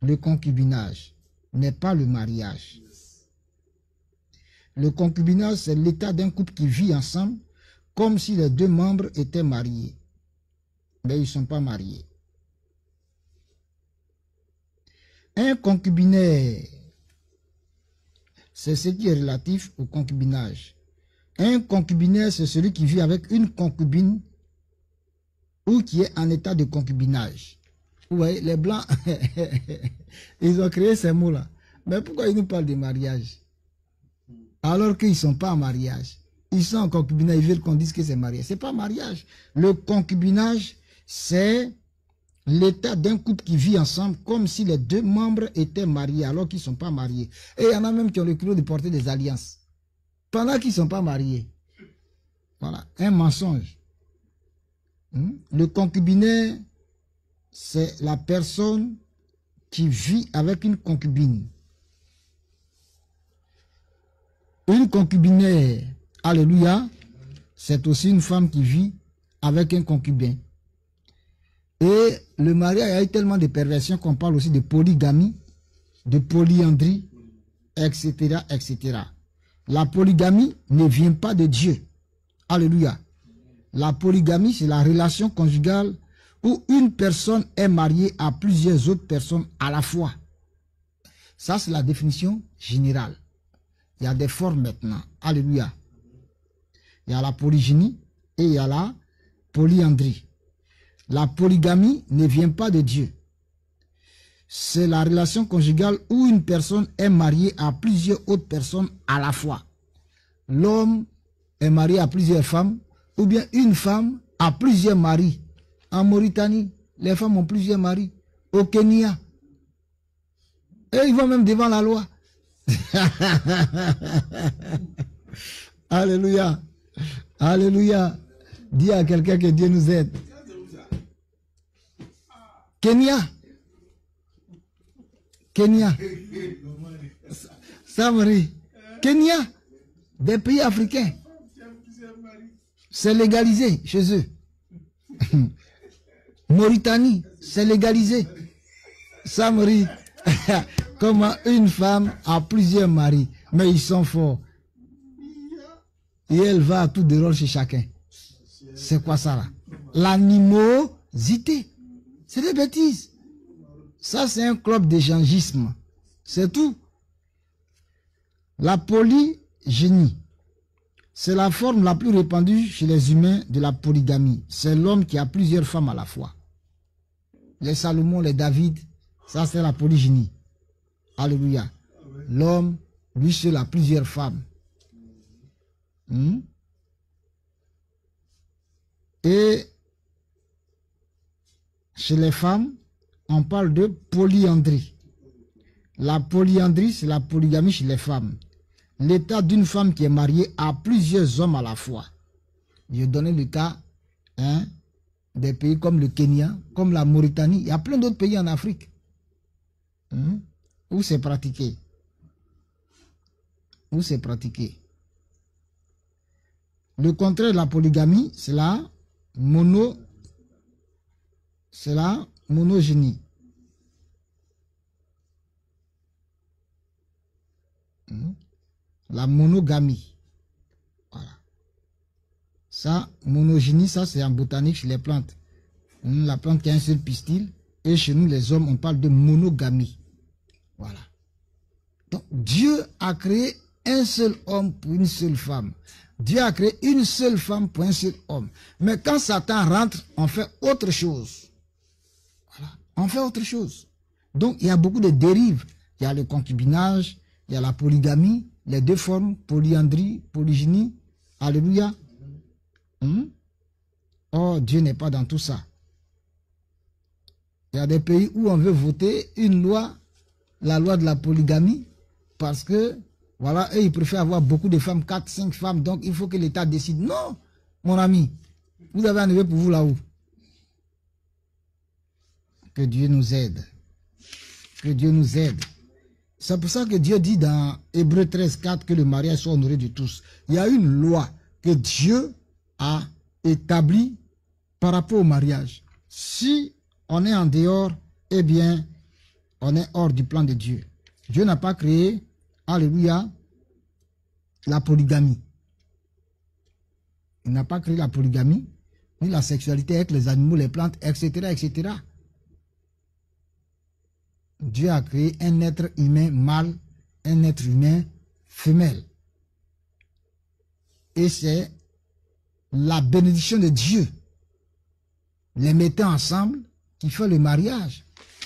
le concubinage n'est pas le mariage. Le concubinage, c'est l'état d'un couple qui vit ensemble comme si les deux membres étaient mariés. Mais ils ne sont pas mariés. Un concubinaire, c'est ce qui est relatif au concubinage. Un concubinaire, c'est celui qui vit avec une concubine ou qui est en état de concubinage. Vous voyez, les Blancs, ils ont créé ces mots-là. Mais pourquoi ils nous parlent de mariage? Alors qu'ils ne sont pas en mariage. Ils sont en concubinage, ils veulent qu'on dise que c'est mariage. Ce n'est pas mariage. Le concubinage, c'est l'état d'un couple qui vit ensemble comme si les deux membres étaient mariés alors qu'ils ne sont pas mariés. Et il y en a même qui ont le culot de porter des alliances pendant qu'ils ne sont pas mariés. Voilà, un mensonge. Le concubinaire, c'est la personne qui vit avec une concubine. Une concubinaire, alléluia, c'est aussi une femme qui vit avec un concubin. Et le mariage a eu tellement de perversions qu'on parle aussi de polygamie, de polyandrie, etc., etc. La polygamie ne vient pas de Dieu. Alléluia. La polygamie, c'est la relation conjugale où une personne est mariée à plusieurs autres personnes à la fois. Ça, c'est la définition générale. Il y a des formes maintenant. Alléluia. Il y a la polygynie et il y a la polyandrie. La polygamie ne vient pas de Dieu. C'est la relation conjugale où une personne est mariée à plusieurs autres personnes à la fois. L'homme est marié à plusieurs femmes ou bien une femme a plusieurs maris. En Mauritanie, les femmes ont plusieurs maris. Au Kenya. Et ils vont même devant la loi. Alléluia. Alléluia. Dis à quelqu'un que Dieu nous aide. Kenya. Kenya. Samari. Kenya. Des pays africains. C'est légalisé chez eux. Mauritanie. C'est légalisé. Samari. Comment une femme a plusieurs maris, mais ils sont forts. Et elle va à tout de rôle chez chacun. C'est quoi ça là? L'animosité. C'est des bêtises. Ça c'est un club d'échangisme. C'est tout. La polygynie. C'est la forme la plus répandue chez les humains de la polygamie. C'est l'homme qui a plusieurs femmes à la fois. Les Salomon, les David, ça c'est la polygynie. Alléluia. L'homme, lui seul, a plusieurs femmes. Et chez les femmes, on parle de polyandrie. La polyandrie, c'est la polygamie chez les femmes. l'état d'une femme qui est mariée à plusieurs hommes à la fois. Je donnais le cas des pays comme le Kenya, comme la Mauritanie. Il y a plein d'autres pays en Afrique où c'est pratiqué. Où c'est pratiqué. Le contraire de la polygamie, c'est la monogénie. La monogamie. Voilà. Ça, monogénie, ça c'est en botanique chez les plantes. La plante qui a un seul pistil. Et chez nous, les hommes, on parle de monogamie. Voilà. Donc, Dieu a créé un seul homme pour une seule femme. Dieu a créé une seule femme pour un seul homme. Mais quand Satan rentre, on fait autre chose. Voilà. On fait autre chose. Donc, il y a beaucoup de dérives. Il y a le concubinage, il y a la polygamie, les deux formes, polyandrie, polygynie. Alléluia. Oh, Dieu n'est pas dans tout ça. Il y a des pays où on veut voter une loi, la loi de la polygamie, parce que, voilà, eux, ils préfèrent avoir beaucoup de femmes, 4, 5 femmes, donc il faut que l'État décide. Non, mon ami, vous avez un neveu pour vous là-haut. Que Dieu nous aide. Que Dieu nous aide. C'est pour ça que Dieu dit dans Hébreux 13, 4 que le mariage soit honoré de tous. Il y a une loi que Dieu a établie par rapport au mariage. Si on est en dehors, eh bien, on est hors du plan de Dieu. Dieu n'a pas créé, alléluia, la polygamie. Il n'a pas créé la polygamie, ni la sexualité avec les animaux, les plantes, etc., etc. Dieu a créé un être humain mâle, un être humain femelle. Et c'est la bénédiction de Dieu, les mettant ensemble, qui fait le mariage.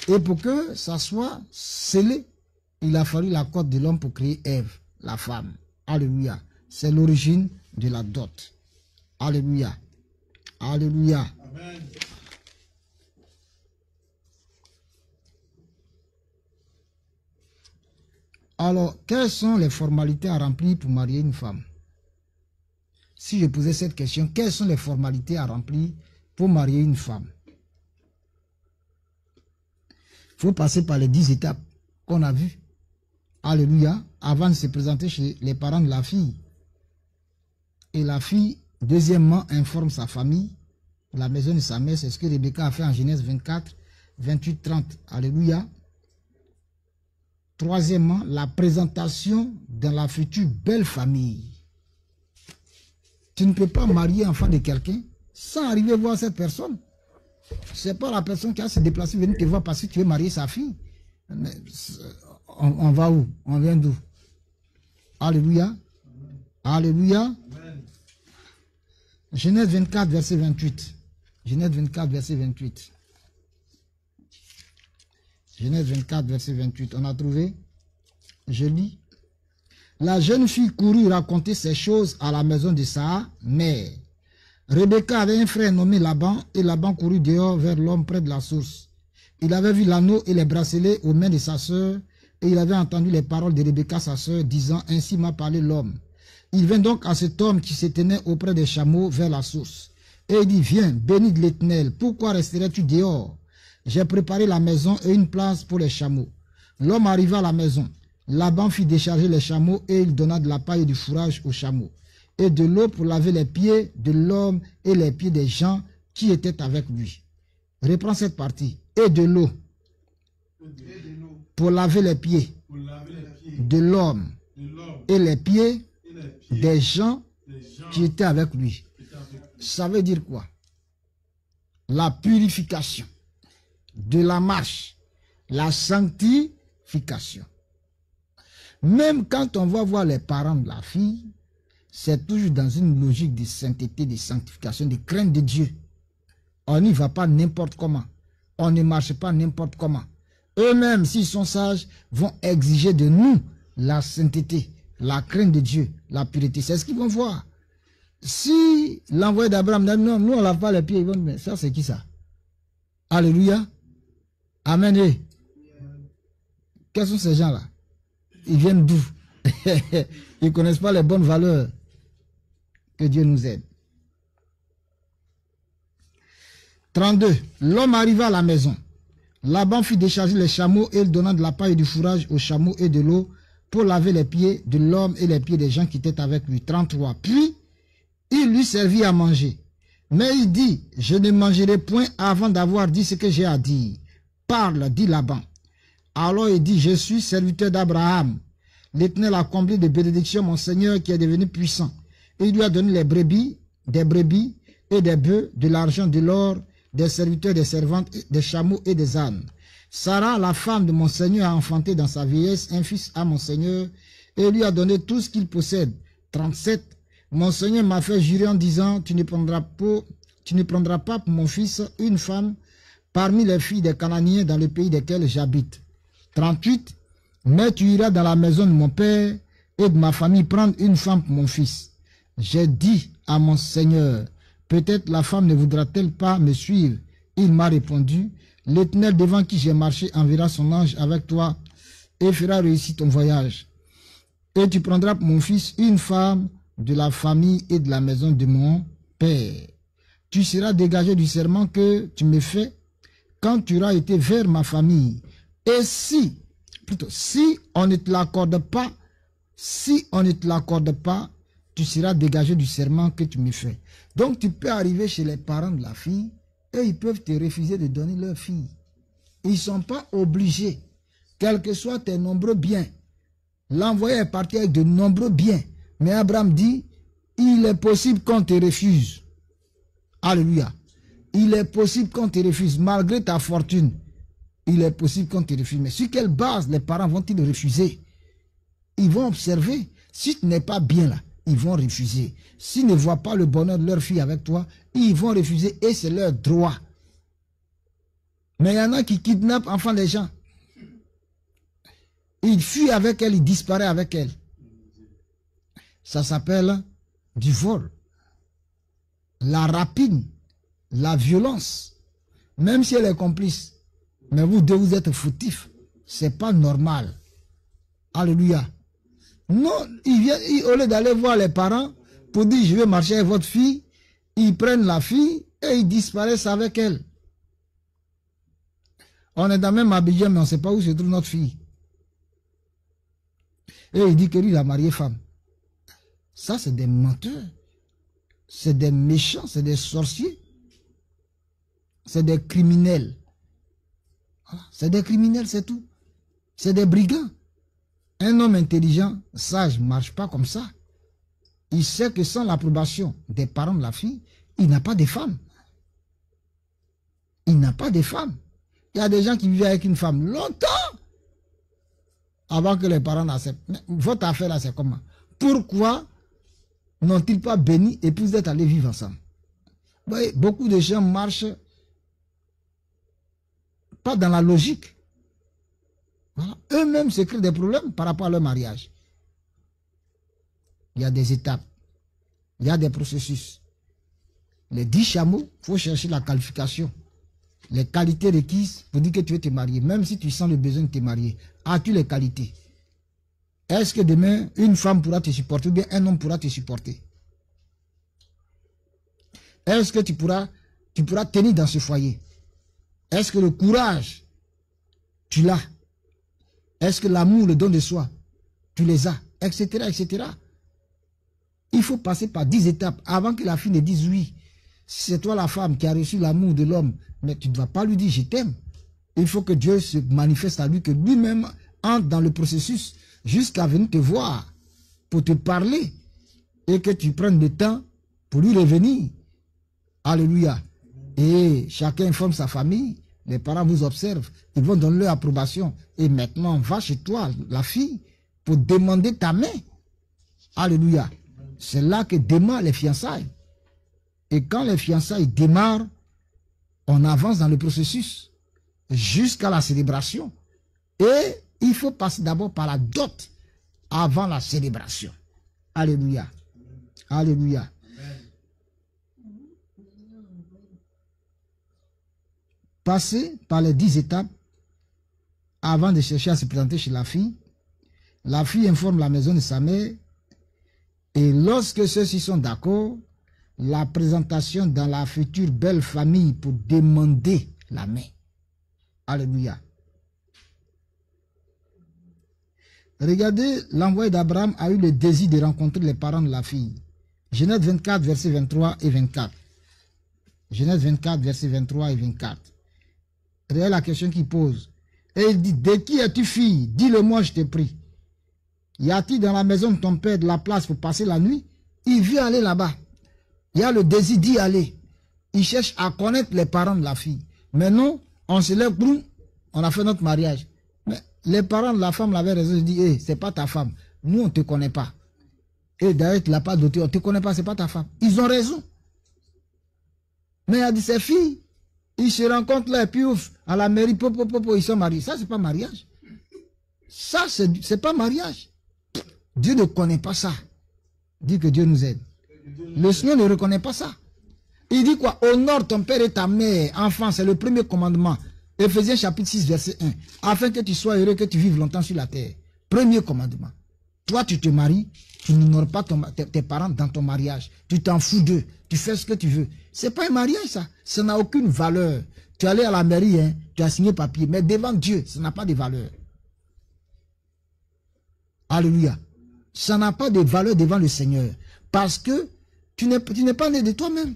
Et pour que ça soit scellé, il a fallu la côte de l'homme pour créer Ève, la femme. Alléluia. C'est l'origine de la dot. Alléluia. Alléluia. Amen. Alors, quelles sont les formalités à remplir pour marier une femme? Si je posais cette question, quelles sont les formalités à remplir pour marier une femme? Il faut passer par les 10 étapes qu'on a vues. Alléluia. Avant de se présenter chez les parents de la fille. Et la fille, deuxièmement, informe sa famille. La maison de sa mère, c'est ce que Rebecca a fait en Genèse 24, 28, 30. Alléluia. Troisièmement, la présentation dans la future belle famille. Tu ne peux pas marier enfant de quelqu'un sans arriver voir cette personne. C'est pas la personne qui a se déplacé venir te voir parce que tu veux marier sa fille. Mais on va où? On vient d'où? Alléluia. Alléluia. Genèse 24, verset 28. Genèse 24, verset 28. Genèse 24, verset 28. On a trouvé? Je lis. La jeune fille courut raconter ces choses à la maison de sa mère. Rebecca avait un frère nommé Laban, et Laban courut dehors vers l'homme près de la source. Il avait vu l'anneau et les bracelets aux mains de sa sœur, et il avait entendu les paroles de Rebecca, sa sœur, disant, « Ainsi m'a parlé l'homme. » Il vint donc à cet homme qui se tenait auprès des chameaux vers la source. Et il dit, « Viens, béni de l'Éternel, pourquoi resterais-tu dehors? J'ai préparé la maison et une place pour les chameaux. » L'homme arriva à la maison. Laban fit décharger les chameaux et il donna de la paille et du fourrage aux chameaux, et de l'eau pour laver les pieds de l'homme et les pieds des gens qui étaient avec lui. Reprends cette partie. Et de l'eau pour laver les pieds de l'homme et les pieds des gens qui étaient avec lui. Ça veut dire quoi? La purification de la marche, la sanctification. Même quand on va voir les parents de la fille, c'est toujours dans une logique de sainteté, de sanctification, de crainte de Dieu. On n'y va pas n'importe comment. On ne marche pas n'importe comment. Eux-mêmes, s'ils sont sages, vont exiger de nous la sainteté, la crainte de Dieu, la pureté. C'est ce qu'ils vont voir. Si l'envoyé d'Abraham dit non, nous on ne lave pas les pieds, ils vont dire, mais ça c'est qui ça? Alléluia. Amen. Quels sont ces gens-là? Ils viennent d'où? Ils ne connaissent pas les bonnes valeurs. Que Dieu nous aide. 32. L'homme arriva à la maison. Laban fit décharger les chameaux et il donna de la paille et du fourrage aux chameaux et de l'eau pour laver les pieds de l'homme et les pieds des gens qui étaient avec lui. 33. Puis, il lui servit à manger. Mais il dit, je ne mangerai point avant d'avoir dit ce que j'ai à dire. Parle, dit Laban. Alors il dit, je suis serviteur d'Abraham. L'Éternel a comblé de bénédictions mon Seigneur qui est devenu puissant. Et il lui a donné des brebis et des bœufs, de l'argent, de l'or, des serviteurs, des servantes, des chameaux et des ânes. Sarah, la femme de mon Seigneur, a enfanté dans sa vieillesse un fils à mon Seigneur et lui a donné tout ce qu'il possède. 37. Mon Seigneur m'a fait jurer en disant, tu ne prendras pas pour mon fils une femme parmi les filles des Cananéens dans le pays desquels j'habite. 38. Mais tu iras dans la maison de mon père et de ma famille prendre une femme pour mon fils. J'ai dit à mon Seigneur, peut-être la femme ne voudra-t-elle pas me suivre. Il m'a répondu, l'Éternel devant qui j'ai marché enverra son ange avec toi et fera réussir ton voyage. Et tu prendras pour mon fils une femme de la famille et de la maison de mon père. Tu seras dégagé du serment que tu me fais quand tu auras été vers ma famille. Et si on ne te l'accorde pas, tu seras dégagé du serment que tu me fais. Donc tu peux arriver chez les parents de la fille et ils peuvent te refuser de donner leur fille. Ils ne sont pas obligés, quels que soient tes nombreux biens. L'envoyé est parti avec de nombreux biens. Mais Abraham dit, il est possible qu'on te refuse. Alléluia. Il est possible qu'on te refuse, malgré ta fortune. Il est possible qu'on te refuse. Mais sur quelle base les parents vont-ils refuser? Ils vont observer. Si tu n'es pas bien là, ils vont refuser. S'ils ne voient pas le bonheur de leur fille avec toi, ils vont refuser et c'est leur droit. Mais il y en a qui kidnappent enfants des gens. Ils fuient avec elle, ils disparaissent avec elle. Ça s'appelle du vol. La rapine, la violence. Même si elle est complice. Mais vous deux, vous êtes fautifs. C'est pas normal. Alléluia. Non, au lieu d'aller voir les parents pour dire je vais marcher avec votre fille, ils prennent la fille et ils disparaissent avec elle. On est dans le même Abidjan, mais on ne sait pas où se trouve notre fille. Et il dit que lui, il a marié femme. Ça, c'est des menteurs. C'est des méchants, c'est des sorciers. C'est des criminels. Voilà. C'est des criminels, c'est tout. C'est des brigands. Un homme intelligent, sage, ne marche pas comme ça. Il sait que sans l'approbation des parents de la fille, il n'a pas de femme. Il n'a pas de femme. Il y a des gens qui vivent avec une femme longtemps avant que les parents n'acceptent. Votre affaire là, c'est comment? Pourquoi n'ont-ils pas béni et puis vous êtes allés vivre ensemble? Vous voyez, beaucoup de gens marchent pas dans la logique. Voilà. Eux-mêmes se créent des problèmes par rapport à leur mariage. Il y a des étapes. Il y a des processus. Les 10 chameaux, il faut chercher la qualification. Les qualités requises pour dire que tu veux te marier. Même si tu sens le besoin de te marier. As-tu les qualités? Est-ce que demain, une femme pourra te supporter ou bien un homme pourra te supporter? Est-ce que tu pourras tenir dans ce foyer? Est-ce que le courage, tu l'as? Est-ce que l'amour, le don de soi, tu les as? Etc. etc. Il faut passer par 10 étapes avant que la fille ne dise oui. Si c'est toi la femme qui a reçu l'amour de l'homme, mais tu ne vas pas lui dire je t'aime. Il faut que Dieu se manifeste à lui, que lui-même entre dans le processus jusqu'à venir te voir pour te parler et que tu prennes le temps pour lui revenir. Alléluia. Et chacun informe sa famille, les parents vous observent, ils vont donner leur approbation. Et maintenant, va chez toi, la fille, pour demander ta main. Alléluia. C'est là que démarrent les fiançailles. Et quand les fiançailles démarrent, on avance dans le processus jusqu'à la célébration. Et il faut passer d'abord par la dot avant la célébration. Alléluia. Alléluia. Passer par les 10 étapes avant de chercher à se présenter chez la fille. La fille informe la maison de sa mère. Et lorsque ceux-ci sont d'accord, la présentation dans la future belle famille pour demander la main. Alléluia. Regardez, l'envoyé d'Abraham a eu le désir de rencontrer les parents de la fille. Genèse 24, versets 23 et 24. Genèse 24, versets 23 et 24. Regardez la question qu'il pose. Et il dit, de qui es-tu fille? Dis-le-moi, je te prie. Y a-t-il dans la maison de ton père de la place pour passer la nuit? Il veut aller là-bas. Il y a le désir d'y aller. Il cherche à connaître les parents de la fille. Mais non, on se lève, on a fait notre mariage. Mais les parents de la femme l'avaient raison. Ils disent, hey, c'est pas ta femme. Nous, on ne te connaît pas. Et d'ailleurs, tu l'as pas doté. On ne te connaît pas, c'est pas ta femme. Ils ont raison. Mais il a dit, ces filles, ils se rencontrent là, et puis ouf, à la mairie, ils sont mariés. Ça, c'est pas mariage. Ça, c'est pas mariage. Dieu ne connaît pas ça. Dit que Dieu nous aide. Le Seigneur ne reconnaît pas ça. Il dit quoi? Honore ton père et ta mère. Enfant, c'est le premier commandement. Éphésiens chapitre 6, verset 1. Afin que tu sois heureux, que tu vives longtemps sur la terre. Premier commandement. Toi, tu te maries, tu n'honores pas tes parents dans ton mariage. Tu t'en fous d'eux. Tu fais ce que tu veux. C'est pas un mariage, ça. Ça n'a aucune valeur. Tu es allé à la mairie, hein, tu as signé papier. Mais devant Dieu, ça n'a pas de valeur. Alléluia. Ça n'a pas de valeur devant le Seigneur. Parce que tu n'es pas né de toi-même.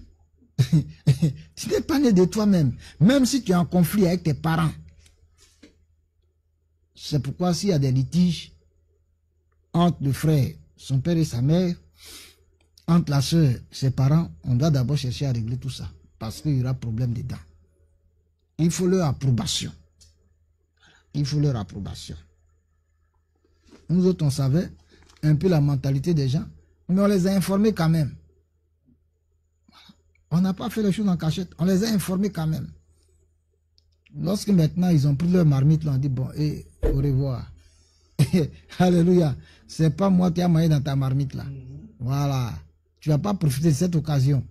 Tu n'es pas né de toi-même. Même si tu es en conflit avec tes parents. C'est pourquoi s'il y a des litiges entre le frère, son père et sa mère, entre la soeur, ses parents, on doit d'abord chercher à régler tout ça. Parce qu'il y aura problème dedans. Il faut leur approbation. Il faut leur approbation. Nous autres, on savait un peu la mentalité des gens, mais on les a informés quand même. On n'a pas fait les choses en cachette, on les a informés quand même. Lorsque maintenant ils ont pris leur marmite, là, on dit bon, et au revoir. Alléluia. C'est pas moi qui ai mangé dans ta marmite là. Voilà. Tu vas pas profiter de cette occasion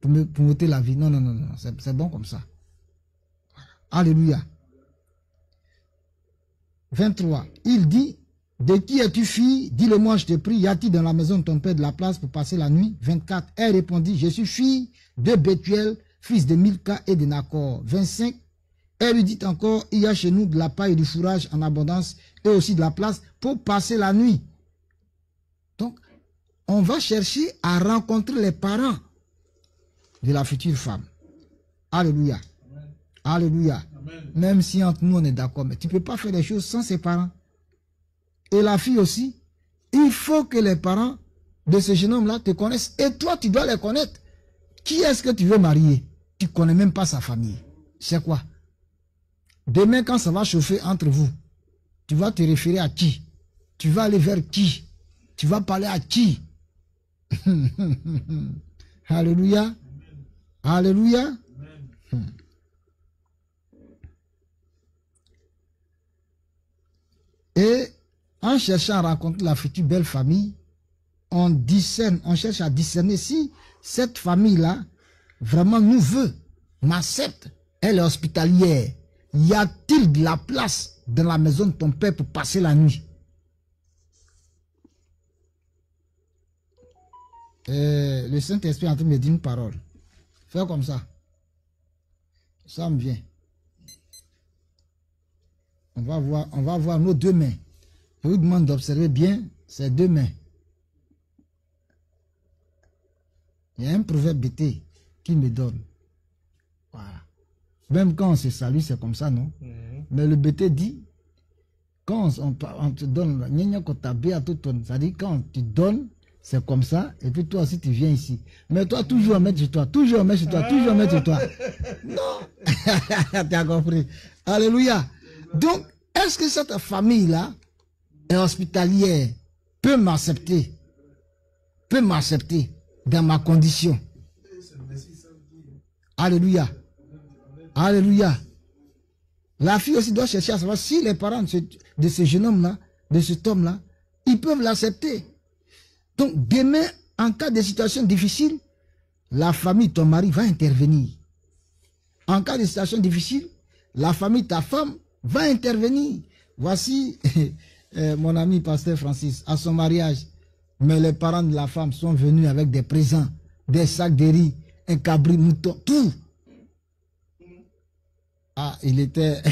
pour m'ôter la vie. Non, non, non, non. C'est bon comme ça. Voilà. Alléluia. 23. Il dit, de qui es-tu fille? Dis-le-moi, je te prie. Y a-t-il dans la maison de ton père de la place pour passer la nuit? 24. Elle répondit, je suis fille de Bethuel, fils de Milka et de Nacor. 25. Elle lui dit encore, il y a chez nous de la paille et du fourrage en abondance et aussi de la place pour passer la nuit. Donc, on va chercher à rencontrer les parents de la future femme. Alléluia. Amen. Alléluia. Amen. Même si entre nous on est d'accord, mais tu ne peux pas faire les choses sans ses parents. Et la fille aussi, il faut que les parents de ce jeune homme-là te connaissent. Et toi, tu dois les connaître. Qui est-ce que tu veux marier? Tu ne connais même pas sa famille. C'est quoi? Demain, quand ça va chauffer entre vous, tu vas te référer à qui? Tu vas aller vers qui? Tu vas parler à qui? Alléluia. Alléluia. Et en cherchant à rencontrer la future belle famille, on discerne, on cherche à discerner si cette famille-là vraiment nous veut, m'accepte, elle est hospitalière. Y a-t-il de la place dans la maison de ton père pour passer la nuit? Le Saint-Esprit est en train de me dire une parole. Fais comme ça. Ça me vient. On va voir nos deux mains. Je vous demande d'observer bien ces deux mains. Il y a un proverbe bêté qui me donne. Voilà. Même quand on se salue, c'est comme ça, non? Mais le bêté dit, quand on te donne, ça dit quand tu donnes, c'est comme ça, et puis toi aussi tu viens ici. Mais toi, toujours mettre chez toi, toujours mettre chez toi, toujours mettre chez toi. Non! Tu as compris? Alléluia! Donc, est-ce que cette famille-là est hospitalière, peut m'accepter dans ma condition? Alléluia! Alléluia! La fille aussi doit chercher à savoir si les parents de ce jeune homme-là, de cet homme-là, ils peuvent l'accepter. Donc, demain, en cas de situation difficile, la famille, ton mari va intervenir. En cas de situation difficile, la famille, ta femme, va intervenir. Voici mon ami pasteur Francis, à son mariage, mais les parents de la femme sont venus avec des présents, des sacs de riz, un cabri mouton, tout. Ah, il était...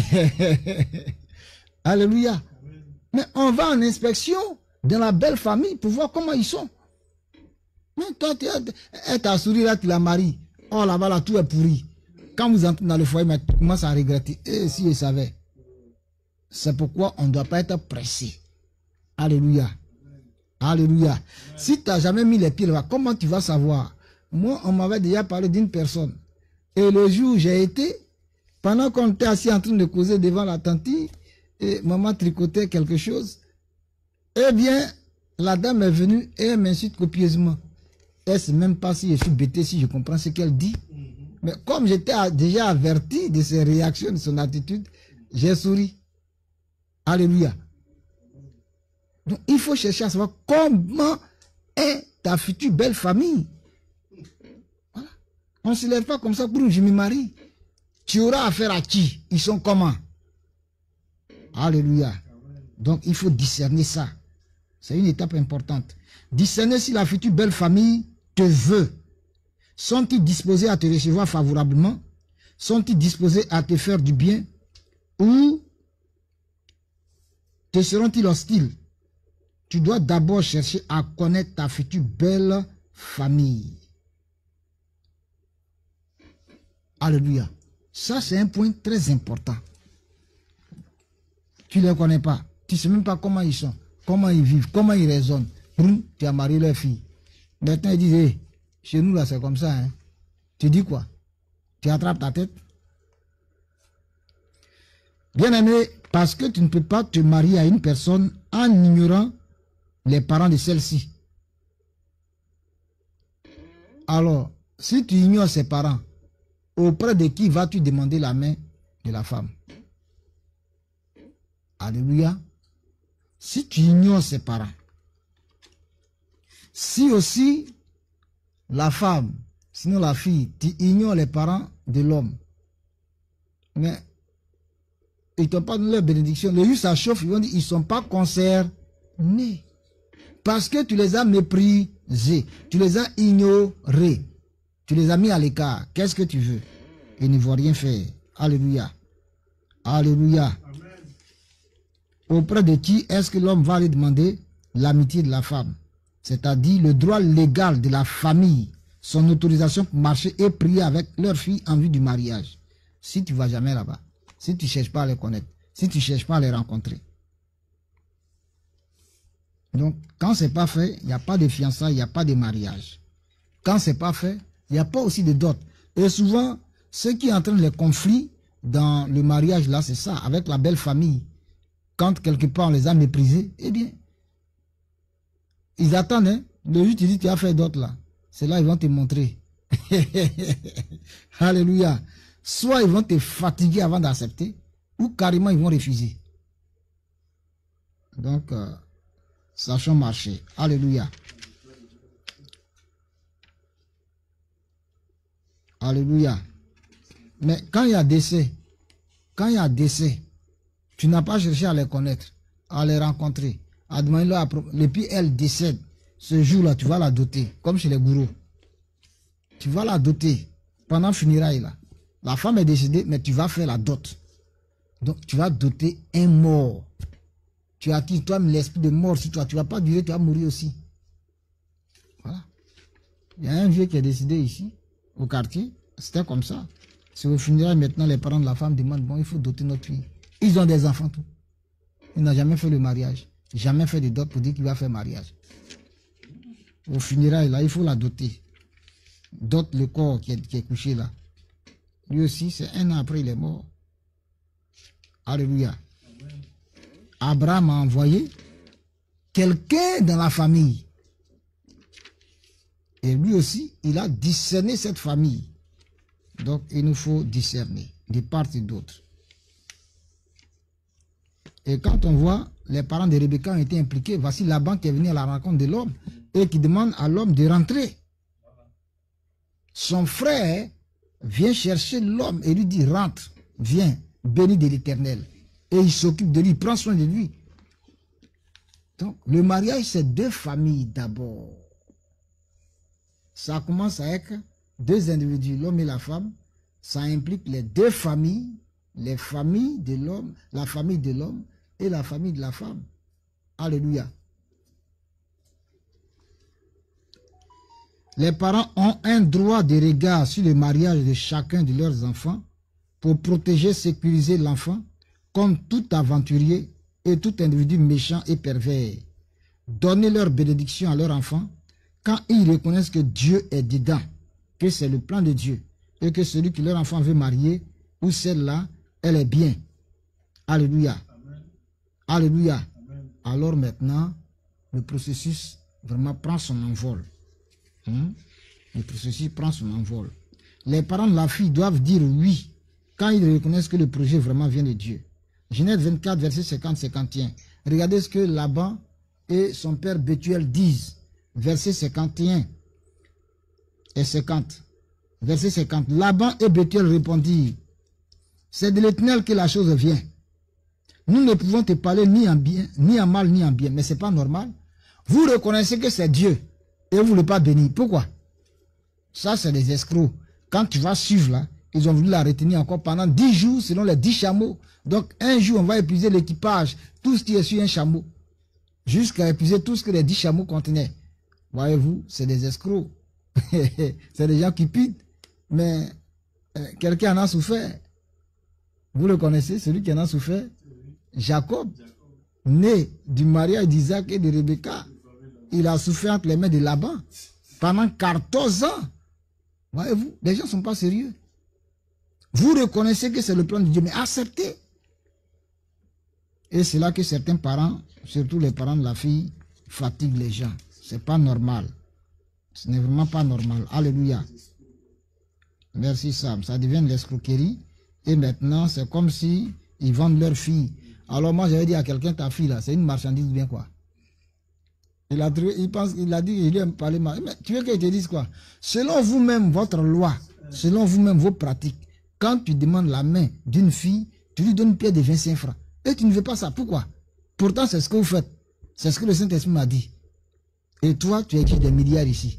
Alléluia. Mais on va en inspection dans la belle famille pour voir comment ils sont. Mais toi, elle t'a souri là, tu la maries. Oh là-bas, là, tout est pourri. Quand vous entrez dans le foyer, tu commences à regretter. Et si je savais. C'est pourquoi on ne doit pas être pressé. Alléluia. Alléluia. Si tu n'as jamais mis les pieds là-bas, comment tu vas savoir? Moi, on m'avait déjà parlé d'une personne. Et le jour où j'ai été, pendant qu'on était assis en train de causer devant la tantine, et maman tricotait quelque chose, eh bien, la dame est venue et elle m'insulte copieusement. Elle ne sait même pas si je suis bêté, si je comprends ce qu'elle dit. Mais comme j'étais déjà averti de ses réactions, de son attitude, j'ai souri. Alléluia. Donc, il faut chercher à savoir comment est ta future belle famille. Voilà. On ne se lève pas comme ça pour je me marie. Tu auras affaire à qui? Ils sont comment? Alléluia. Donc, il faut discerner ça. C'est une étape importante. Discerner si la future belle famille te veut. Sont-ils disposés à te recevoir favorablement? Sont-ils disposés à te faire du bien? Ou te seront-ils hostiles? Tu dois d'abord chercher à connaître ta future belle famille. Alléluia. Ça, c'est un point très important. Tu ne les connais pas. Tu ne sais même pas comment ils sont, comment ils vivent, comment ils raisonnent. Tu as marié leur fille. Maintenant, ils disent, hey, chez nous, là, c'est comme ça. Hein. Tu dis quoi? Tu attrapes ta tête? Bien aimé, parce que tu ne peux pas te marier à une personne en ignorant les parents de celle-ci. Alors, si tu ignores ses parents, auprès de qui vas-tu demander la main de la femme? Alléluia. Si tu ignores ses parents, si aussi la femme, sinon la fille, tu ignores les parents de l'homme, mais ils ne t'ont pas donné leur bénédiction, le jour ça chauffe, ils vont dire, ils ne sont pas concernés. Parce que tu les as méprisés, tu les as ignorés, tu les as mis à l'écart. Qu'est-ce que tu veux? Ils ne vont rien faire. Alléluia. Alléluia. Auprès de qui est-ce que l'homme va lui demander l'amitié de la femme? C'est-à-dire le droit légal de la famille, son autorisation pour marcher et prier avec leur fille en vue du mariage. Si tu ne vas jamais là-bas, si tu ne cherches pas à les connaître, si tu ne cherches pas à les rencontrer. Donc, quand ce n'est pas fait, il n'y a pas de fiançailles, il n'y a pas de mariage. Quand ce n'est pas fait, il n'y a pas aussi de dot. Et souvent, ce qui entraîne les conflits dans le mariage, là, c'est ça, avec la belle famille. Quand quelque part on les a méprisés, eh bien, ils attendent, hein. Le jour tu dis, tu as fait d'autres là. C'est là ils vont te montrer. Alléluia. Soit ils vont te fatiguer avant d'accepter, ou carrément ils vont refuser. Donc, sachons marcher. Alléluia. Alléluia. Mais quand il y a décès, tu n'as pas cherché à les connaître, à les rencontrer, à demander leur approbation. Et puis elle décède. Ce jour-là, tu vas la doter, comme chez les gourous. Tu vas la doter pendant le funérail là. La femme est décédée, mais tu vas faire la dot. Donc tu vas doter un mort. Tu attires toi-même l'esprit de mort sur toi. Tu ne vas pas durer, tu vas mourir aussi. Voilà. Il y a un vieux qui est décédé ici, au quartier. C'était comme ça. C'est au funérail maintenant, les parents de la femme demandent, bon, il faut doter notre fille. Ils ont des enfants, tout. Il n'a jamais fait le mariage. Jamais fait de dot pour dire qu'il va faire mariage. Au funérail, là, il faut la doter. Dote le corps qui est couché là. Lui aussi, c'est un an après, il est mort. Alléluia. Abraham a envoyé quelqu'un dans la famille. Et lui aussi, il a discerné cette famille. Donc, il nous faut discerner de part et d'autre. Et quand on voit les parents de Rebecca ont été impliqués, voici Laban qui est venu à la rencontre de l'homme et qui demande à l'homme de rentrer. Son frère vient chercher l'homme et lui dit, rentre, viens, béni de l'Éternel. Et il s'occupe de lui, il prend soin de lui. Donc, le mariage, c'est deux familles d'abord. Ça commence avec deux individus, l'homme et la femme. Ça implique les deux familles, les familles de l'homme, la famille de l'homme et la famille de la femme. Alléluia. Les parents ont un droit de regard sur le mariage de chacun de leurs enfants pour protéger, sécuriser l'enfant comme tout aventurier et tout individu méchant et pervers. Donner leur bénédiction à leur enfant quand ils reconnaissent que Dieu est dedans, que c'est le plan de Dieu et que celui que leur enfant veut marier ou celle-là, elle est bien. Alléluia. Amen. Alléluia. Amen. Alors maintenant, le processus vraiment prend son envol. Le processus prend son envol. Les parents de la fille doivent dire oui quand ils reconnaissent que le projet vraiment vient de Dieu. Genèse 24, verset 50-51. Regardez ce que Laban et son père Bethuel disent. Verset 51 et 50. Verset 50. Laban et Bethuel répondirent, c'est de l'Éternel que la chose vient. Nous ne pouvons te parler ni en bien, ni en mal, ni en bien. Mais ce n'est pas normal. Vous reconnaissez que c'est Dieu et vous ne voulez pas bénir. Pourquoi? Ça, c'est des escrocs. Quand tu vas suivre là, ils ont voulu la retenir encore pendant 10 jours selon les 10 chameaux. Donc, un jour, on va épuiser l'équipage, tout ce qui est sur un chameau, jusqu'à épuiser tout ce que les 10 chameaux contenaient. Voyez-vous, c'est des escrocs. C'est des gens qui pitent. Mais quelqu'un en a souffert. Vous le connaissez, celui qui en a souffert? Jacob, né du mariage d'Isaac et de Rebecca. Il a souffert entre les mains de Laban pendant 14 ans. Voyez-vous, les gens ne sont pas sérieux. Vous reconnaissez que c'est le plan de Dieu, mais acceptez. Et c'est là que certains parents, surtout les parents de la fille, fatiguent les gens. C'est pas normal. Ce n'est vraiment pas normal. Alléluia. Merci Sam. Ça devient de l'escroquerie. Et maintenant, c'est comme si ils vendent leur fille. Alors moi, j'avais dit à quelqu'un, ta fille là, c'est une marchandise ou bien quoi? Il a trouvé, il a dit, il lui a parlé mal. Mais tu veux qu'il te dise quoi? Selon vous-même, votre loi, selon vous-même, vos pratiques, quand tu demandes la main d'une fille, tu lui donnes une pièce de 25 francs. Et tu ne veux pas ça. Pourquoi? Pourtant, c'est ce que vous faites. C'est ce que le Saint-Esprit m'a dit. Et toi, tu as écrit des milliards ici.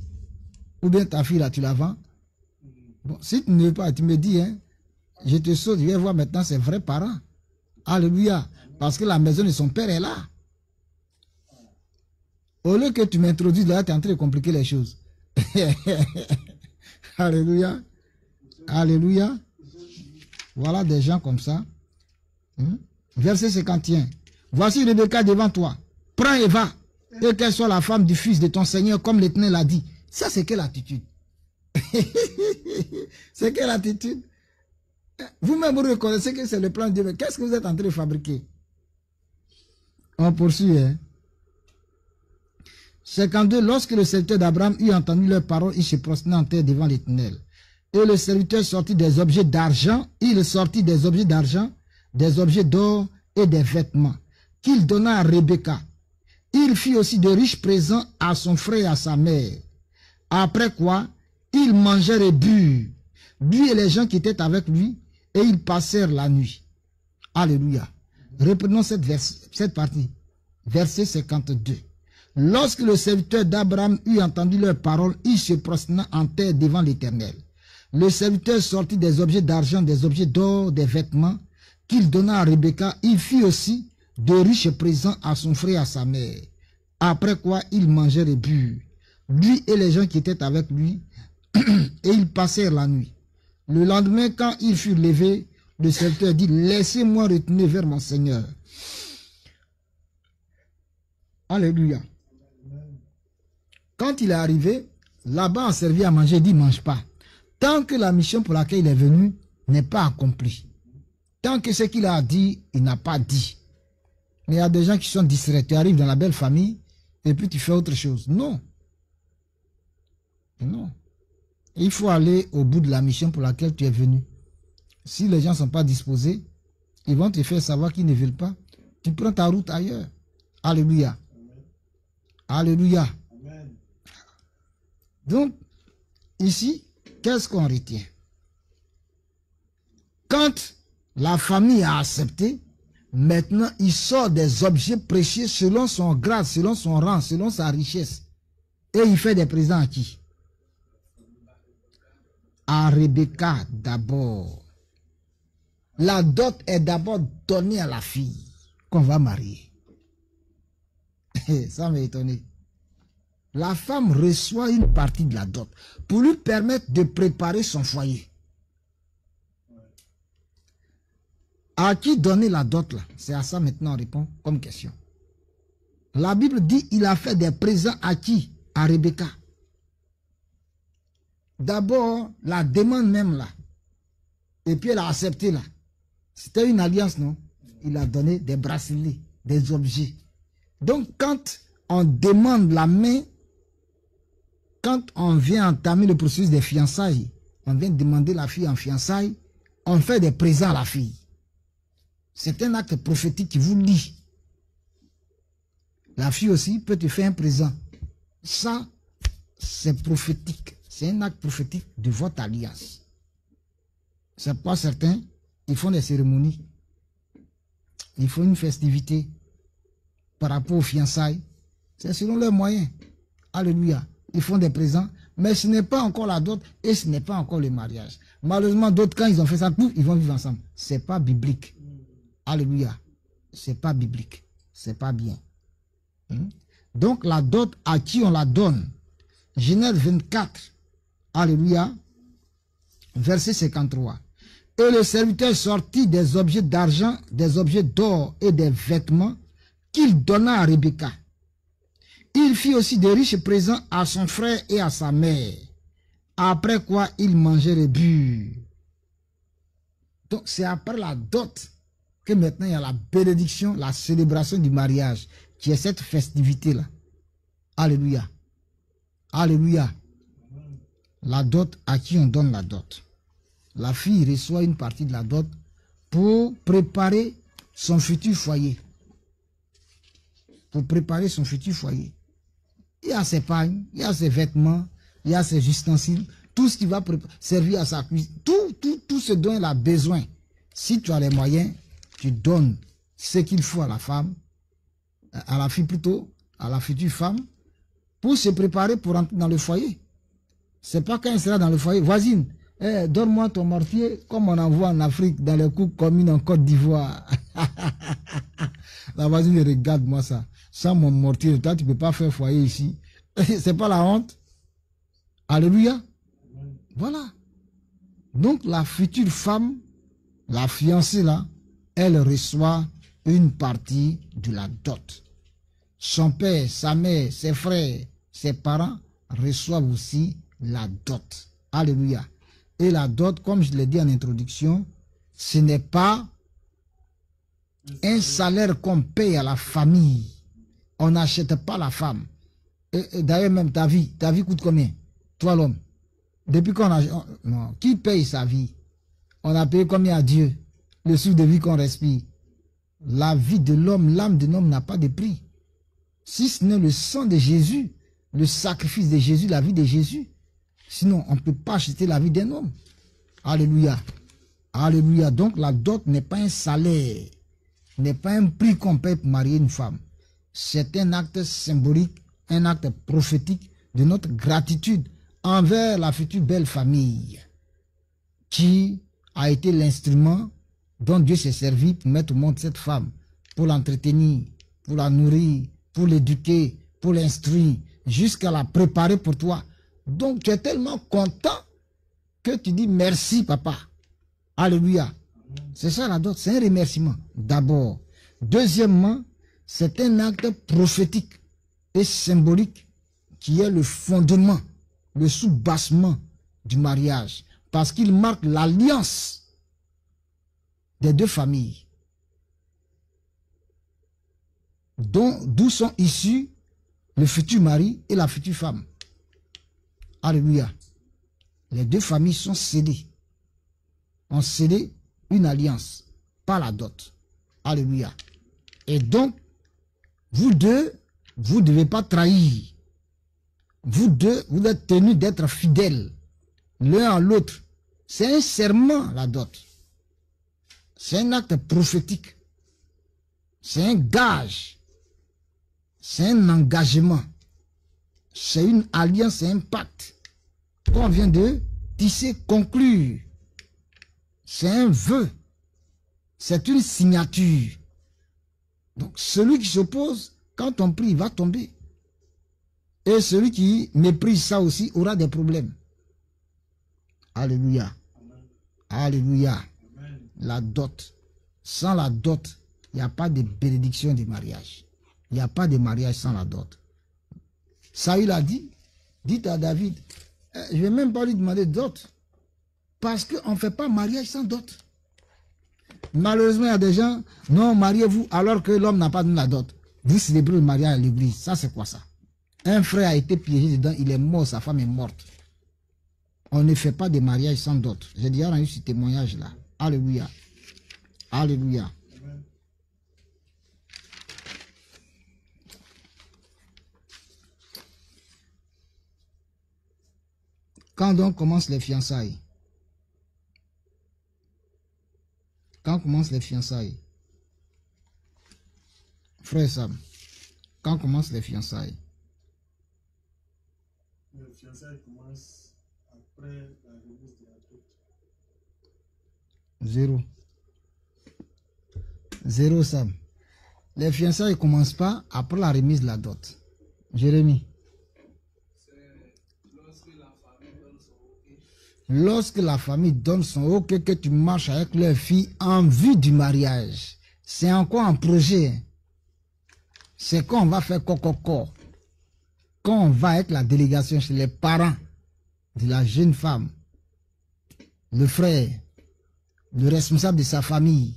Ou bien ta fille là, tu la vends. Bon, si tu ne veux pas, tu me dis, hein, je te saute, je vais voir maintenant ses vrais parents. Alléluia. Parce que la maison de son père est là. Au lieu que tu m'introduises là, tu es en train de compliquer les choses. Alléluia. Alléluia. Voilà des gens comme ça. Verset 51. Voici Rebecca devant toi. Prends et va. Et qu'elle soit la femme du fils de ton Seigneur, comme l'Éternel l'a dit. Ça, c'est quelle attitude? C'est quelle attitude? Vous-même, vous reconnaissez que c'est le plan de Dieu. Qu'est-ce que vous êtes en train de fabriquer? On poursuit. 52. Lorsque le serviteur d'Abraham eut entendu leurs paroles, il se prosternait en terre devant l'Éternel. Et le serviteur sortit des objets d'argent. Il sortit des objets d'argent, des objets d'or et des vêtements qu'il donna à Rebecca. Il fit aussi de riches présents à son frère et à sa mère. Après quoi, ils mangèrent et burent, lui et les gens qui étaient avec lui, et ils passèrent la nuit. Alléluia. Reprenons cette partie. Verset 52. Lorsque le serviteur d'Abraham eut entendu leurs paroles, il se prosterna en terre devant l'Éternel. Le serviteur sortit des objets d'argent, des objets d'or, des vêtements qu'il donna à Rebecca. Il fit aussi de riches présents à son frère et à sa mère. Après quoi, ils mangèrent et burent, lui et les gens qui étaient avec lui, et ils passèrent la nuit. Le lendemain, quand ils furent levés, le serviteur dit, laissez-moi retourner vers mon Seigneur. Alléluia. Quand il est arrivé, là-bas, on servi à manger, il dit, mange pas. Tant que la mission pour laquelle il est venu n'est pas accomplie. Tant que ce qu'il a dit, il n'a pas dit. Mais il y a des gens qui sont distraits. Tu arrives dans la belle famille et puis tu fais autre chose. Non. Non. Il faut aller au bout de la mission pour laquelle tu es venu. Si les gens ne sont pas disposés, ils vont te faire savoir qu'ils ne veulent pas. Tu prends ta route ailleurs. Alléluia. Amen. Alléluia. Amen. Donc, ici, qu'est-ce qu'on retient? Quand la famille a accepté, Maintenant, il sort des objets précieux selon son grade, selon son rang, selon sa richesse. Et il fait des présents à qui? À Rebecca d'abord. La dot est d'abord donnée à la fille qu'on va marier. Ça m'a étonné. La femme reçoit une partie de la dot pour lui permettre de préparer son foyer. À qui donner la dot là? C'est à ça maintenant on répond comme question. La Bible dit il a fait des présents à qui? À Rebecca. D'abord, la demande même là. Et puis elle a accepté là. C'était une alliance, non? Il a donné des bracelets, des objets. Donc quand on demande la main, quand on vient entamer le processus des fiançailles, on vient demander la fille en fiançailles, on fait des présents à la fille. C'est un acte prophétique qui vous lie. La fille aussi peut te faire un présent. Ça, c'est prophétique. C'est un acte prophétique de votre alliance. C'est pas certain. Ils font des cérémonies. Ils font une festivité par rapport aux fiançailles. C'est selon leurs moyens. Alléluia. Ils font des présents. Mais ce n'est pas encore la dot et ce n'est pas encore le mariage. Malheureusement, d'autres, quand ils ont fait ça, ils vont vivre ensemble. C'est pas biblique. Alléluia. C'est pas biblique. C'est pas bien. Donc la dot à qui on la donne? Genèse 24. Alléluia. Verset 53. Et le serviteur sortit des objets d'argent, des objets d'or et des vêtements qu'il donna à Rebecca. Il fit aussi de riches présents à son frère et à sa mère. Après quoi il mangeait et but. Donc c'est après la dot que maintenant il y a la bénédiction, la célébration du mariage, qui est cette festivité-là. Alléluia. Alléluia. La dot, à qui on donne la dot? La fille reçoit une partie de la dot pour préparer son futur foyer. Pour préparer son futur foyer. Il y a ses pagnes, il y a ses vêtements, il y a ses ustensiles, tout ce qui va servir à sa cuisine, tout ce dont elle a besoin. Si tu as les moyens, tu donnes ce qu'il faut à la femme, à la fille plutôt, à la future femme, pour se préparer pour entrer dans le foyer. C'est pas quand elle sera dans le foyer, voisine, donne-moi ton mortier, comme on en voit en Afrique, dans les coupes communes en Côte d'Ivoire. La voisine regarde moi ça. Sans mon mortier, toi tu peux pas faire foyer ici. C'est pas la honte. Alléluia. Voilà. Donc la future femme, la fiancée là, elle reçoit une partie de la dot. Son père, sa mère, ses frères, ses parents reçoivent aussi la dot. Alléluia. Et la dot, comme je l'ai dit en introduction, ce n'est pas un salaire qu'on paye à la famille. On n'achète pas la femme. Et d'ailleurs, même ta vie coûte combien? Toi, l'homme. Depuis qu'on a... Non, qui paye sa vie? On a payé combien à Dieu? Le souffle de vie qu'on respire. La vie de l'homme, l'âme de l'homme n'a pas de prix. Si ce n'est le sang de Jésus, le sacrifice de Jésus, la vie de Jésus. Sinon, on ne peut pas acheter la vie d'un homme. Alléluia. Alléluia. Donc, la dot n'est pas un salaire. N'est pas un prix qu'on paye pour marier une femme. C'est un acte symbolique, un acte prophétique de notre gratitude envers la future belle famille qui a été l'instrument dont Dieu s'est servi pour mettre au monde cette femme, pour l'entretenir, pour la nourrir, pour l'éduquer, pour l'instruire, jusqu'à la préparer pour toi. Donc tu es tellement content que tu dis merci papa. Alléluia. C'est ça la dot, c'est un remerciement d'abord. Deuxièmement, c'est un acte prophétique et symbolique qui est le fondement, le sous-bassement du mariage. Parce qu'il marque l'alliance des deux familles. D'où sont issus le futur mari et la future femme. Alléluia. Les deux familles sont scellées. On scellé une alliance, pas la dot. Alléluia. Et donc, vous deux, vous ne devez pas trahir. Vous deux, vous êtes tenus d'être fidèles l'un à l'autre. C'est un serment, la dot. C'est un acte prophétique. C'est un gage. C'est un engagement. C'est une alliance, c'est un pacte qu'on vient de tisser, conclure. C'est un vœu. C'est une signature. Donc, celui qui s'oppose, quand on prie, il va tomber. Et celui qui méprise ça aussi aura des problèmes. Alléluia. Alléluia. La dot. Sans la dot, il n'y a pas de bénédiction du mariage. Il n'y a pas de mariage sans la dot. Saül a dit, dites à David, je ne vais même pas lui demander dot. Parce qu'on ne fait pas mariage sans dot. Malheureusement, il y a des gens, non, mariez-vous alors que l'homme n'a pas donné la dot. Vous célébrez le mariage à l'église. Ça, c'est quoi ça? Un frère a été piégé dedans, il est mort, sa femme est morte. On ne fait pas de mariage sans dot. J'ai déjà rendu ce témoignage-là. Alléluia. Alléluia. Quand donc commencent les fiançailles? Quand commencent les fiançailles? Frère Sam, quand commencent les fiançailles? Les fiançailles commencent après la remise de la dot. Zéro. Zéro Sam. Les fiançailles ne commencent pas après la remise de la dot. Jérémie. Lorsque la famille donne son OK, que tu marches avec leur fille en vue du mariage. C'est encore un projet. C'est quand on va faire coco. Quand on va avec la délégation chez les parents de la jeune femme, le frère, le responsable de sa famille,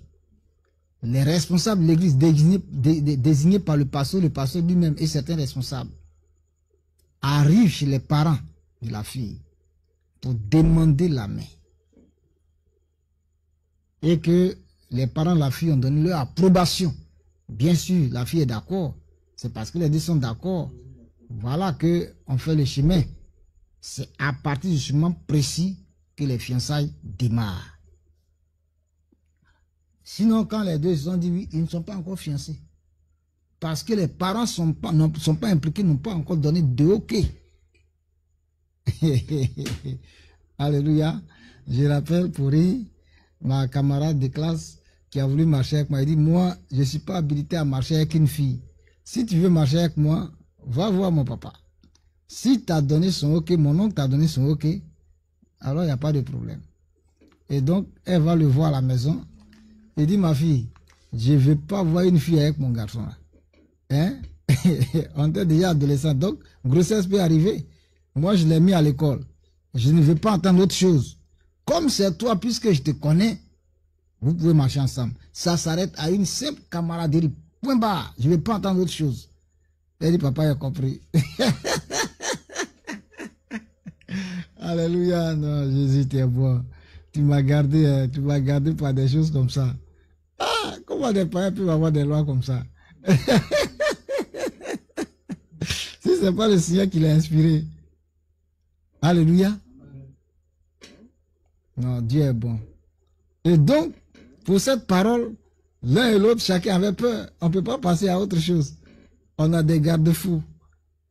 les responsables de l'église désignés par le pasteur lui-même et certains responsables arrivent chez les parents de la fille pour demander la main. Et que les parents de la fille ont donné leur approbation. Bien sûr, la fille est d'accord. C'est parce que les deux sont d'accord. Voilà qu'on fait le chemin. C'est à partir du chemin précis que les fiançailles démarrent. Sinon, quand les deux se sont dit oui, ils ne sont pas encore fiancés. Parce que les parents ne sont pas impliqués, n'ont pas encore donné de OK. Alléluia. Je rappelle pour rire, ma camarade de classe qui a voulu marcher avec moi, il dit, moi, je ne suis pas habilité à marcher avec une fille. Si tu veux marcher avec moi, va voir mon papa. Si tu as donné son OK, mon oncle t'a donné son OK, alors il n'y a pas de problème. Et donc, elle va le voir à la maison. Il dit, ma fille, je ne veux pas voir une fille avec mon garçon. Hein? On est déjà adolescent, donc grossesse peut arriver. Moi, je l'ai mis à l'école. Je ne veux pas entendre autre chose. Comme c'est toi, puisque je te connais, vous pouvez marcher ensemble. Ça s'arrête à une simple camaraderie. Point barre. Je ne veux pas entendre autre chose. Elle dit, papa, il a compris. Alléluia. Non, Jésus, tu es bon. Tu m'as gardé par des choses comme ça. Ah, comment des parents peuvent avoir des lois comme ça? Si ce n'est pas le Seigneur qui l'a inspiré. Alléluia. Non, Dieu est bon. Et donc, pour cette parole, l'un et l'autre, chacun avait peur. On ne peut pas passer à autre chose. On a des garde-fous.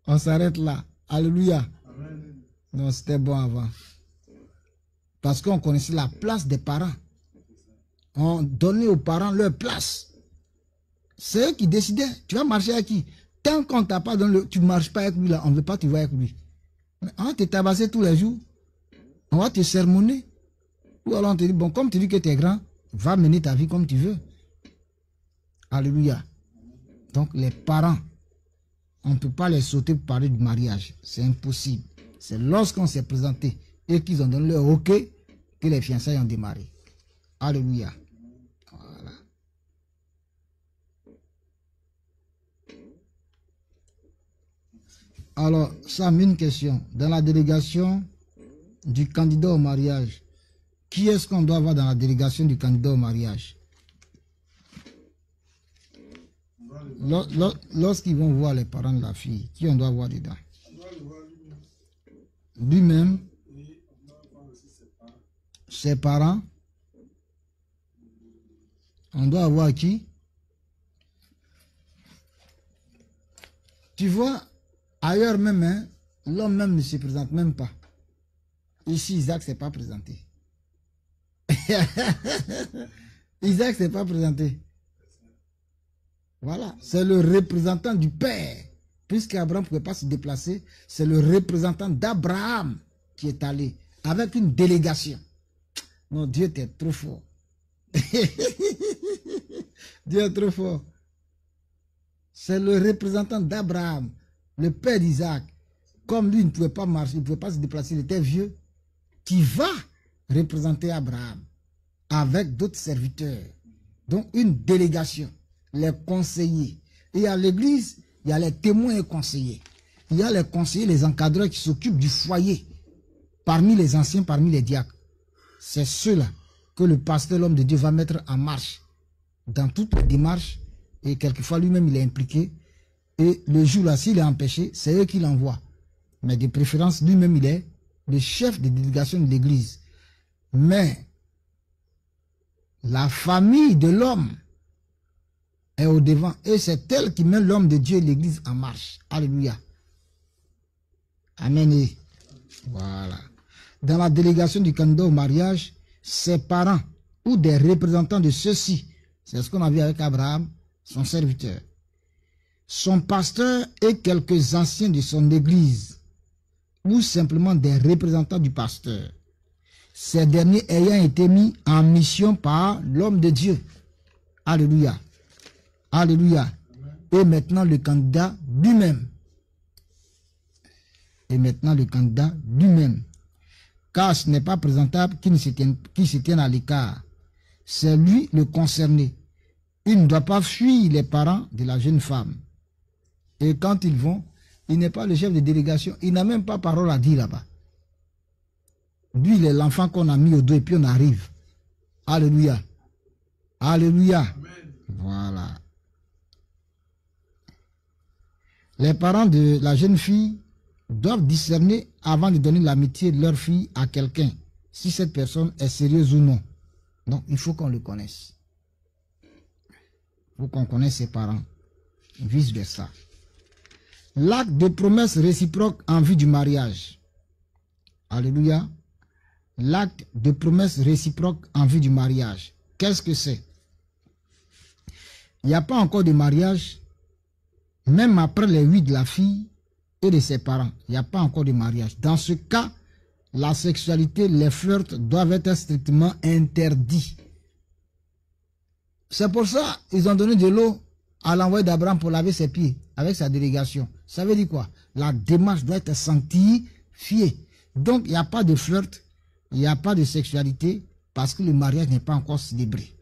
On s'arrête là. Alléluia. Amen. Non, c'était bon avant. Parce qu'on connaissait la place des parents. On donnait aux parents leur place. C'est eux qui décidaient. Tu vas marcher avec qui? Tant qu'on ne t'a pas donné, tu ne marches pas avec lui là, on ne veut pas te voir avec lui. Mais on va te tabasser tous les jours. On va te sermonner. Ou alors on te dit, bon, comme tu dis que tu es grand, va mener ta vie comme tu veux. Alléluia. Donc les parents, on ne peut pas les sauter pour parler du mariage. C'est impossible. C'est lorsqu'on s'est présenté et qu'ils ont donné leur OK que les fiançailles ont démarré. Alléluia. Voilà. Alors, Sam, une question. Dans la délégation du candidat au mariage, qui est-ce qu'on doit avoir dans la délégation du candidat au mariage? Lorsqu'ils vont voir les parents de la fille, qui on doit voir dedans? Lui-même, ses parents. On doit avoir qui? Tu vois, ailleurs même, hein, l'homme même ne se présente même pas. Ici, Isaac ne s'est pas présenté. Isaac ne s'est pas présenté. Voilà, c'est le représentant du Père. Puisqu'Abraham ne pouvait pas se déplacer, c'est le représentant d'Abraham qui est allé avec une délégation. Non, Dieu était trop fort. Dieu est trop fort. C'est le représentant d'Abraham, le père d'Isaac. Comme lui ne pouvait pas marcher, il ne pouvait pas se déplacer, il était vieux, qui va représenter Abraham avec d'autres serviteurs. Donc une délégation, les conseillers. Et à l'église, il y a les témoins et conseillers. Il y a les conseillers, les encadreurs qui s'occupent du foyer. Parmi les anciens, parmi les diacres. C'est ceux-là que le pasteur, l'homme de Dieu, va mettre en marche dans toutes les démarches. Et quelquefois, lui-même, il est impliqué. Et le jour-là, s'il est empêché, c'est eux qui l'envoient. Mais de préférence, lui-même, il est le chef de délégation de l'église. Mais la famille de l'homme est au devant. Et c'est elle qui met l'homme de Dieu et l'église en marche. Alléluia. Amen. Et voilà. Dans la délégation du candidat au mariage, ses parents ou des représentants de ceux-ci, c'est ce qu'on a vu avec Abraham, son serviteur, son pasteur et quelques anciens de son église, ou simplement des représentants du pasteur, ces derniers ayant été mis en mission par l'homme de Dieu. Alléluia. Alléluia. Et maintenant le candidat lui-même. Et maintenant le candidat lui-même. Car ce n'est pas présentable qui se tienne à l'écart. C'est lui le concerné. Il ne doit pas fuir les parents de la jeune femme. Et quand ils vont, il n'est pas le chef de délégation. Il n'a même pas parole à dire là-bas. Lui, il est l'enfant qu'on a mis au dos et puis on arrive. Alléluia. Alléluia. Amen. Voilà. Les parents de la jeune fille doivent discerner avant de donner l'amitié de leur fille à quelqu'un, si cette personne est sérieuse ou non. Donc, il faut qu'on le connaisse. Il faut qu'on connaisse ses parents. Vice versa. L'acte de promesse réciproque en vue du mariage. Alléluia. L'acte de promesse réciproque en vue du mariage. Qu'est-ce que c'est? Il n'y a pas encore de mariage, même après les 8 de la fille et de ses parents. Il n'y a pas encore de mariage. Dans ce cas, la sexualité, les flirts doivent être strictement interdits. C'est pour ça qu'ils ont donné de l'eau à l'envoyé d'Abraham pour laver ses pieds avec sa délégation. Ça veut dire quoi? La démarche doit être sanctifiée. Donc, il n'y a pas de flirt, il n'y a pas de sexualité parce que le mariage n'est pas encore célébré.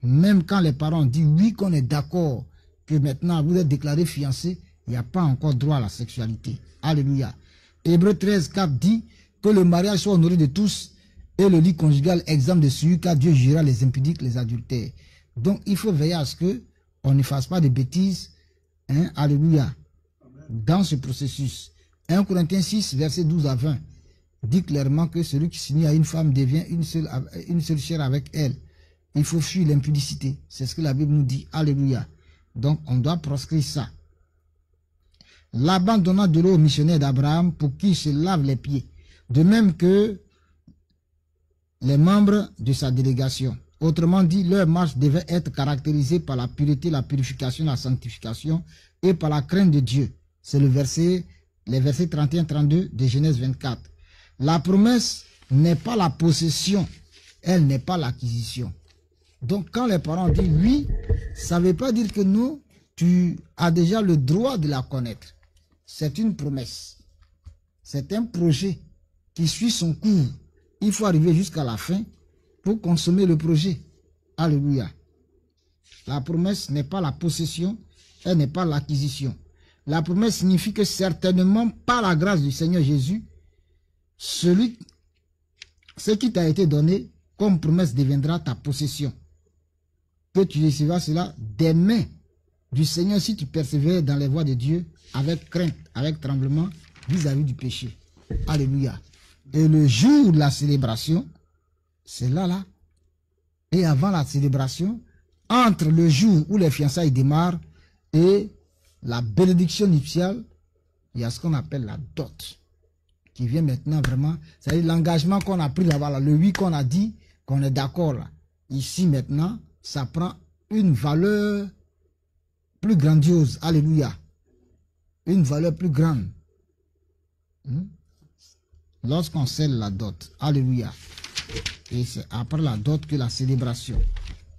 Même quand les parents disent oui, qu'on est d'accord que maintenant vous êtes déclarés fiancés, il n'y a pas encore droit à la sexualité. Alléluia. Hébreux 13, 4 dit que le mariage soit honoré de tous et le lit conjugal exempt de celui car Dieu jugera les impudiques, les adultères. Donc, il faut veiller à ce que on ne fasse pas de bêtises. Hein? Alléluia. Amen. Dans ce processus. 1 Corinthiens 6, verset 12 à 20, dit clairement que celui qui s'unit à une femme devient une seule chair avec elle. Il faut fuir l'impudicité. C'est ce que la Bible nous dit. Alléluia. Donc, on doit proscrire ça. Laban donna de l'eau au missionnaire d'Abraham pour qu'il se lave les pieds. De même que les membres de sa délégation. Autrement dit, leur marche devait être caractérisée par la pureté, la purification, la sanctification et par la crainte de Dieu. C'est les versets 31-32 de Genèse 24. La promesse n'est pas la possession, elle n'est pas l'acquisition. Donc quand les parents disent oui, ça ne veut pas dire que non, tu as déjà le droit de la connaître. C'est une promesse. C'est un projet qui suit son cours. Il faut arriver jusqu'à la fin pour consommer le projet. Alléluia. La promesse n'est pas la possession, elle n'est pas l'acquisition. La promesse signifie que certainement, par la grâce du Seigneur Jésus, ce qui t'a été donné comme promesse deviendra ta possession. Que tu recevras cela des mains du Seigneur si tu persévères dans les voies de Dieu avec crainte, avec tremblement vis-à-vis du péché. Alléluia. Et le jour de la célébration, c'est là. Et avant la célébration, entre le jour où les fiançailles démarrent et la bénédiction nuptiale, il y a ce qu'on appelle la dot, qui vient maintenant vraiment, c'est-à-dire l'engagement qu'on a pris là-bas, là, le oui qu'on a dit, qu'on est d'accord là. Ici maintenant, ça prend une valeur plus grandiose. Alléluia. Une valeur plus grande. Lorsqu'on scelle la dot. Alléluia. Et c'est après la dot que la célébration.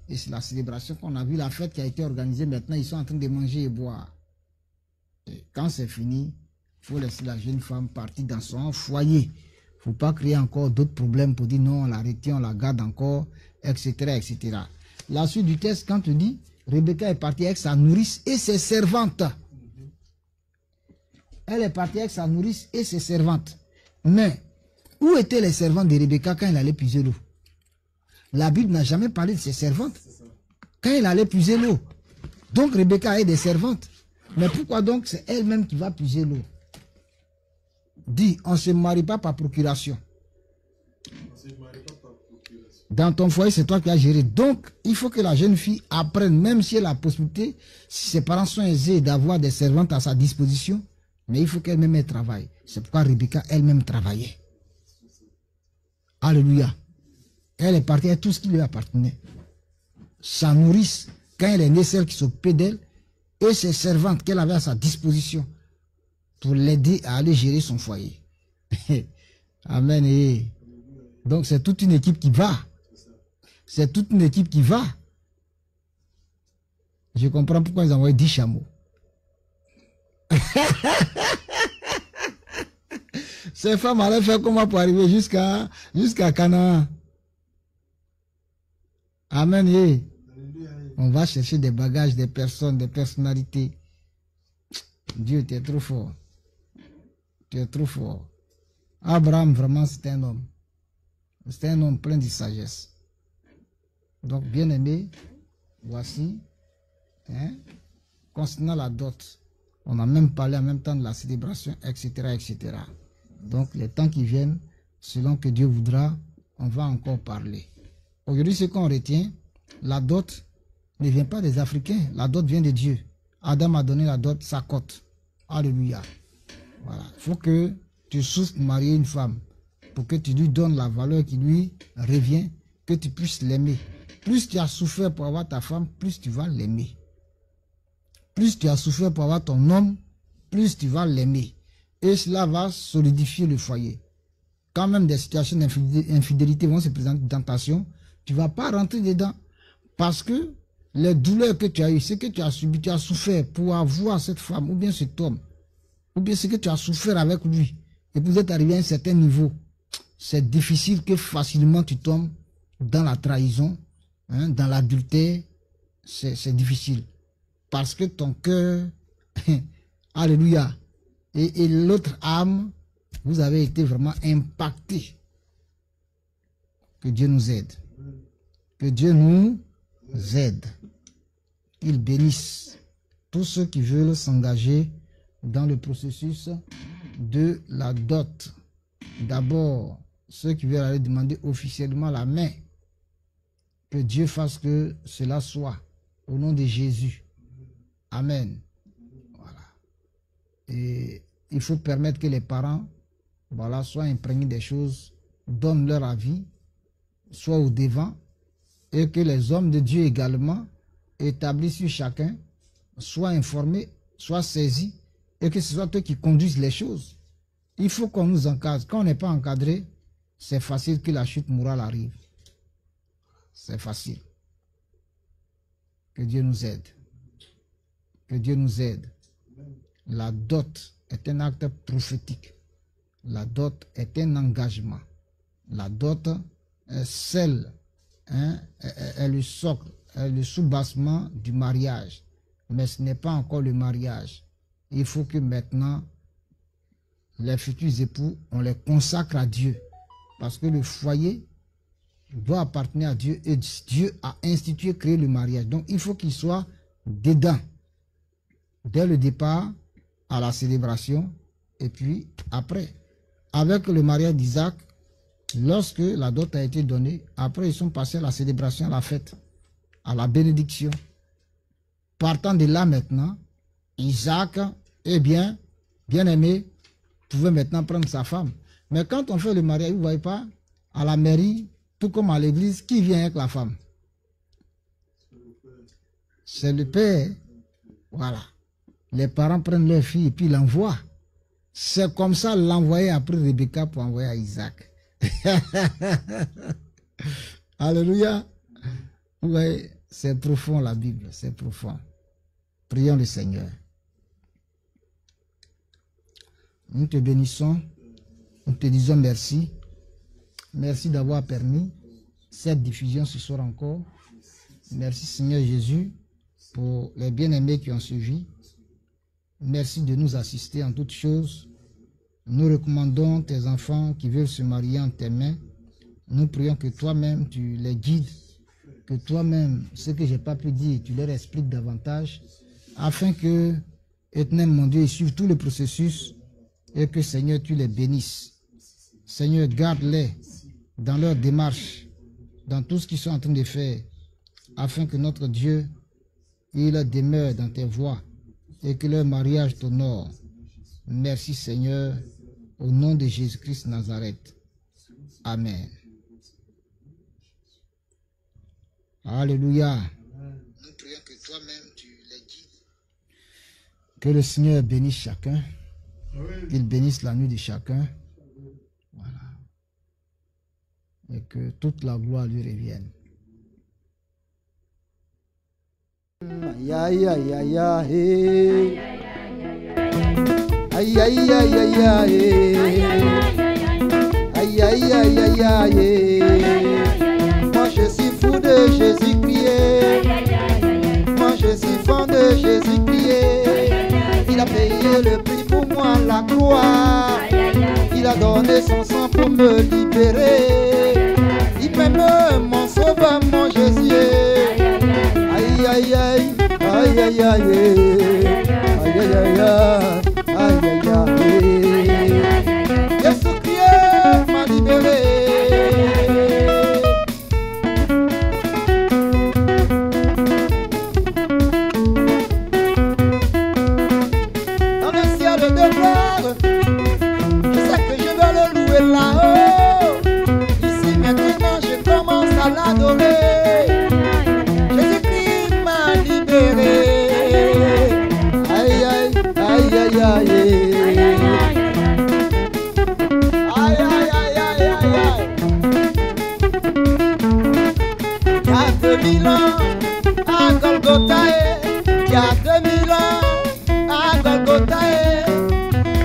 Et c'est la célébration qu'on a vu, la fête qui a été organisée. Maintenant, ils sont en train de manger et boire. Et quand c'est fini, il faut laisser la jeune femme partir dans son foyer. Il ne faut pas créer encore d'autres problèmes pour dire non, on la retient, on la garde encore, etc., etc. La suite du texte, quand tu dis, Rebecca est partie avec sa nourrice et ses servantes. Elle est partie avec sa nourrice et ses servantes. Mais, où étaient les servantes de Rebecca quand elle allait puiser l'eau? La Bible n'a jamais parlé de ses servantes quand elle allait puiser l'eau. Donc Rebecca a des servantes. Mais pourquoi donc c'est elle-même qui va puiser l'eau? Dis, on ne se marie pas par procuration. Dans ton foyer, c'est toi qui as géré. Donc, il faut que la jeune fille apprenne, même si elle a la possibilité, si ses parents sont aisés d'avoir des servantes à sa disposition, mais il faut qu'elle-même travaille. C'est pourquoi Rebecca elle-même travaillait. Alléluia. Elle est partie avec tout ce qui lui appartenait. Sa nourrice, quand elle est née, celle qui s'occupait d'elle, et ses servantes qu'elle avait à sa disposition pour l'aider à aller gérer son foyer. Amen. Et donc c'est toute une équipe qui va. C'est toute une équipe qui va. Je comprends pourquoi ils ont envoyé 10 chameaux. Ces femmes allaient faire comment pour arriver jusqu'à Canaan. Amen. Et on va chercher des bagages, des personnes, des personnalités. Dieu, tu es trop fort. Tu es trop fort. Abraham, vraiment, c'est un homme. C'est un homme plein de sagesse. Donc, bien aimé, voici, concernant la dot, on a même parlé en même temps de la célébration, etc., etc. Donc, les temps qui viennent, selon que Dieu voudra, on va encore parler. Aujourd'hui, ce qu'on retient, la dot ne vient pas des Africains, la dot vient de Dieu. Adam a donné la dot, sa cote. Alléluia. Voilà. Il faut que tu souffres de marier une femme pour que tu lui donnes la valeur qui lui revient, que tu puisses l'aimer. Plus tu as souffert pour avoir ta femme, plus tu vas l'aimer. Plus tu as souffert pour avoir ton homme, plus tu vas l'aimer. Et cela va solidifier le foyer. Quand même des situations d'infidélité vont se présenter, de tentation, tu ne vas pas rentrer dedans. Parce que les douleurs que tu as eues, ce que tu as subi, tu as souffert pour avoir cette femme, ou bien cet homme, ou bien ce que tu as souffert avec lui, et vous êtes arrivé à un certain niveau, c'est difficile que facilement tu tombes dans la trahison, dans l'adultère, c'est difficile. Parce que ton cœur, alléluia, et l'autre âme, vous avez été vraiment impacté. Que Dieu nous aide. Que Dieu nous aide. Il bénisse tous ceux qui veulent s'engager dans le processus de la dot. D'abord, ceux qui veulent aller demander officiellement la main. Que Dieu fasse que cela soit. Au nom de Jésus. Amen. Voilà. Et il faut permettre que les parents, voilà, soient imprégnés des choses, donnent leur avis, soient au devant, et que les hommes de Dieu également, établis sur chacun, soient informés, soient saisis, et que ce soit eux qui conduisent les choses. Il faut qu'on nous encadre. Quand on n'est pas encadré, c'est facile que la chute morale arrive. C'est facile. Que Dieu nous aide. Que Dieu nous aide. La dot est un acte prophétique. La dot est un engagement. La dot est celle, est le socle, est le soubassement du mariage. Mais ce n'est pas encore le mariage. Il faut que maintenant, les futurs époux, on les consacre à Dieu. Parce que le foyer doit appartenir à Dieu et Dieu a institué, créé le mariage. Donc il faut qu'il soit dedans. Dès le départ, à la célébration, et puis après. Avec le mariage d'Isaac, lorsque la dot a été donnée, après ils sont passés à la célébration, à la fête, à la bénédiction. Partant de là maintenant, Isaac, eh bien aimé, pouvait maintenant prendre sa femme. Mais quand on fait le mariage, vous ne voyez pas, à la mairie, tout comme à l'église, qui vient avec la femme? C'est le père. Voilà. Les parents prennent leur fille et puis l'envoient. C'est comme ça l'envoyer après Rebecca pour envoyer à Isaac. Alléluia. Oui, c'est profond la Bible, c'est profond. Prions le Seigneur. Nous te bénissons, nous te disons merci. Merci d'avoir permis cette diffusion ce soir encore. Merci Seigneur Jésus pour les bien-aimés qui ont suivi. Merci de nous assister en toutes choses. Nous recommandons tes enfants qui veulent se marier en tes mains. Nous prions que toi-même tu les guides, que toi-même, ce que je n'ai pas pu dire, tu leur expliques davantage, afin que, éternel mon Dieu, ils suivent tout le processus et que, Seigneur, tu les bénisses. Seigneur, garde-les dans leur démarche, dans tout ce qu'ils sont en train de faire, afin que notre Dieu, il demeure dans tes voies et que leur mariage t'honore. Merci, Seigneur, au nom de Jésus-Christ Nazareth. Amen. Alléluia. Nous prions que toi-même tu les guides. Que le Seigneur bénisse chacun. Qu'il bénisse la nuit de chacun. Voilà. Et que toute la gloire lui revienne. Aïe aïe aïe aïe aïe. Aïe aïe aïe aïe aïe. Aïe aïe aïe aïe aïe. Moi je suis fou de Jésus-Christ. Moi je suis fan de Jésus-Christ. Il a payé le prix pour moi, la croix. Il a donné son sang pour me libérer. Il m'aime, mon sauveur, mon Jésus. Aïe aïe aïe, aïe aïe aïe, aïe aïe aïe, aïe aïe aïe. Jésus-Christ m'a libéré. Dans le ciel de gloire, je sais que je vais le louer là-haut. Ici maintenant je commence à l'adorer. Jésus-Christ m'a libéré. Aïe aïe aïe aïe aïe. Aïe aïe aïe aïe aïe aïe. Il y a 2000 ans à Golgotha, il y a 2000 ans à Golgotha,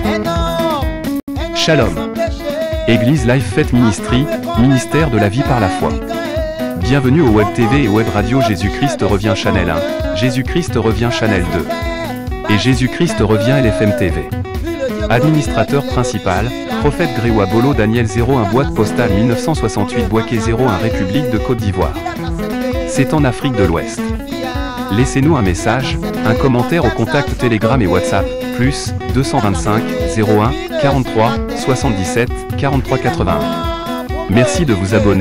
un homme Shalom. sans péché. Église Life Fête Ministry, ministère de la vie par la foi. Bienvenue au Web TV et Web Radio Jésus-Christ revient Channel 1, Jésus-Christ revient Channel 2 et Jésus-Christ revient LFM TV. Administrateur principal, Prophète Grégoire Bolo Daniel 01 boîte postale 1968 Boaké 01 République de Côte d'Ivoire. C'est en Afrique de l'Ouest. Laissez-nous un message, un commentaire au contact Telegram et WhatsApp, plus 225 01 43 77 43 81. Merci de vous abonner.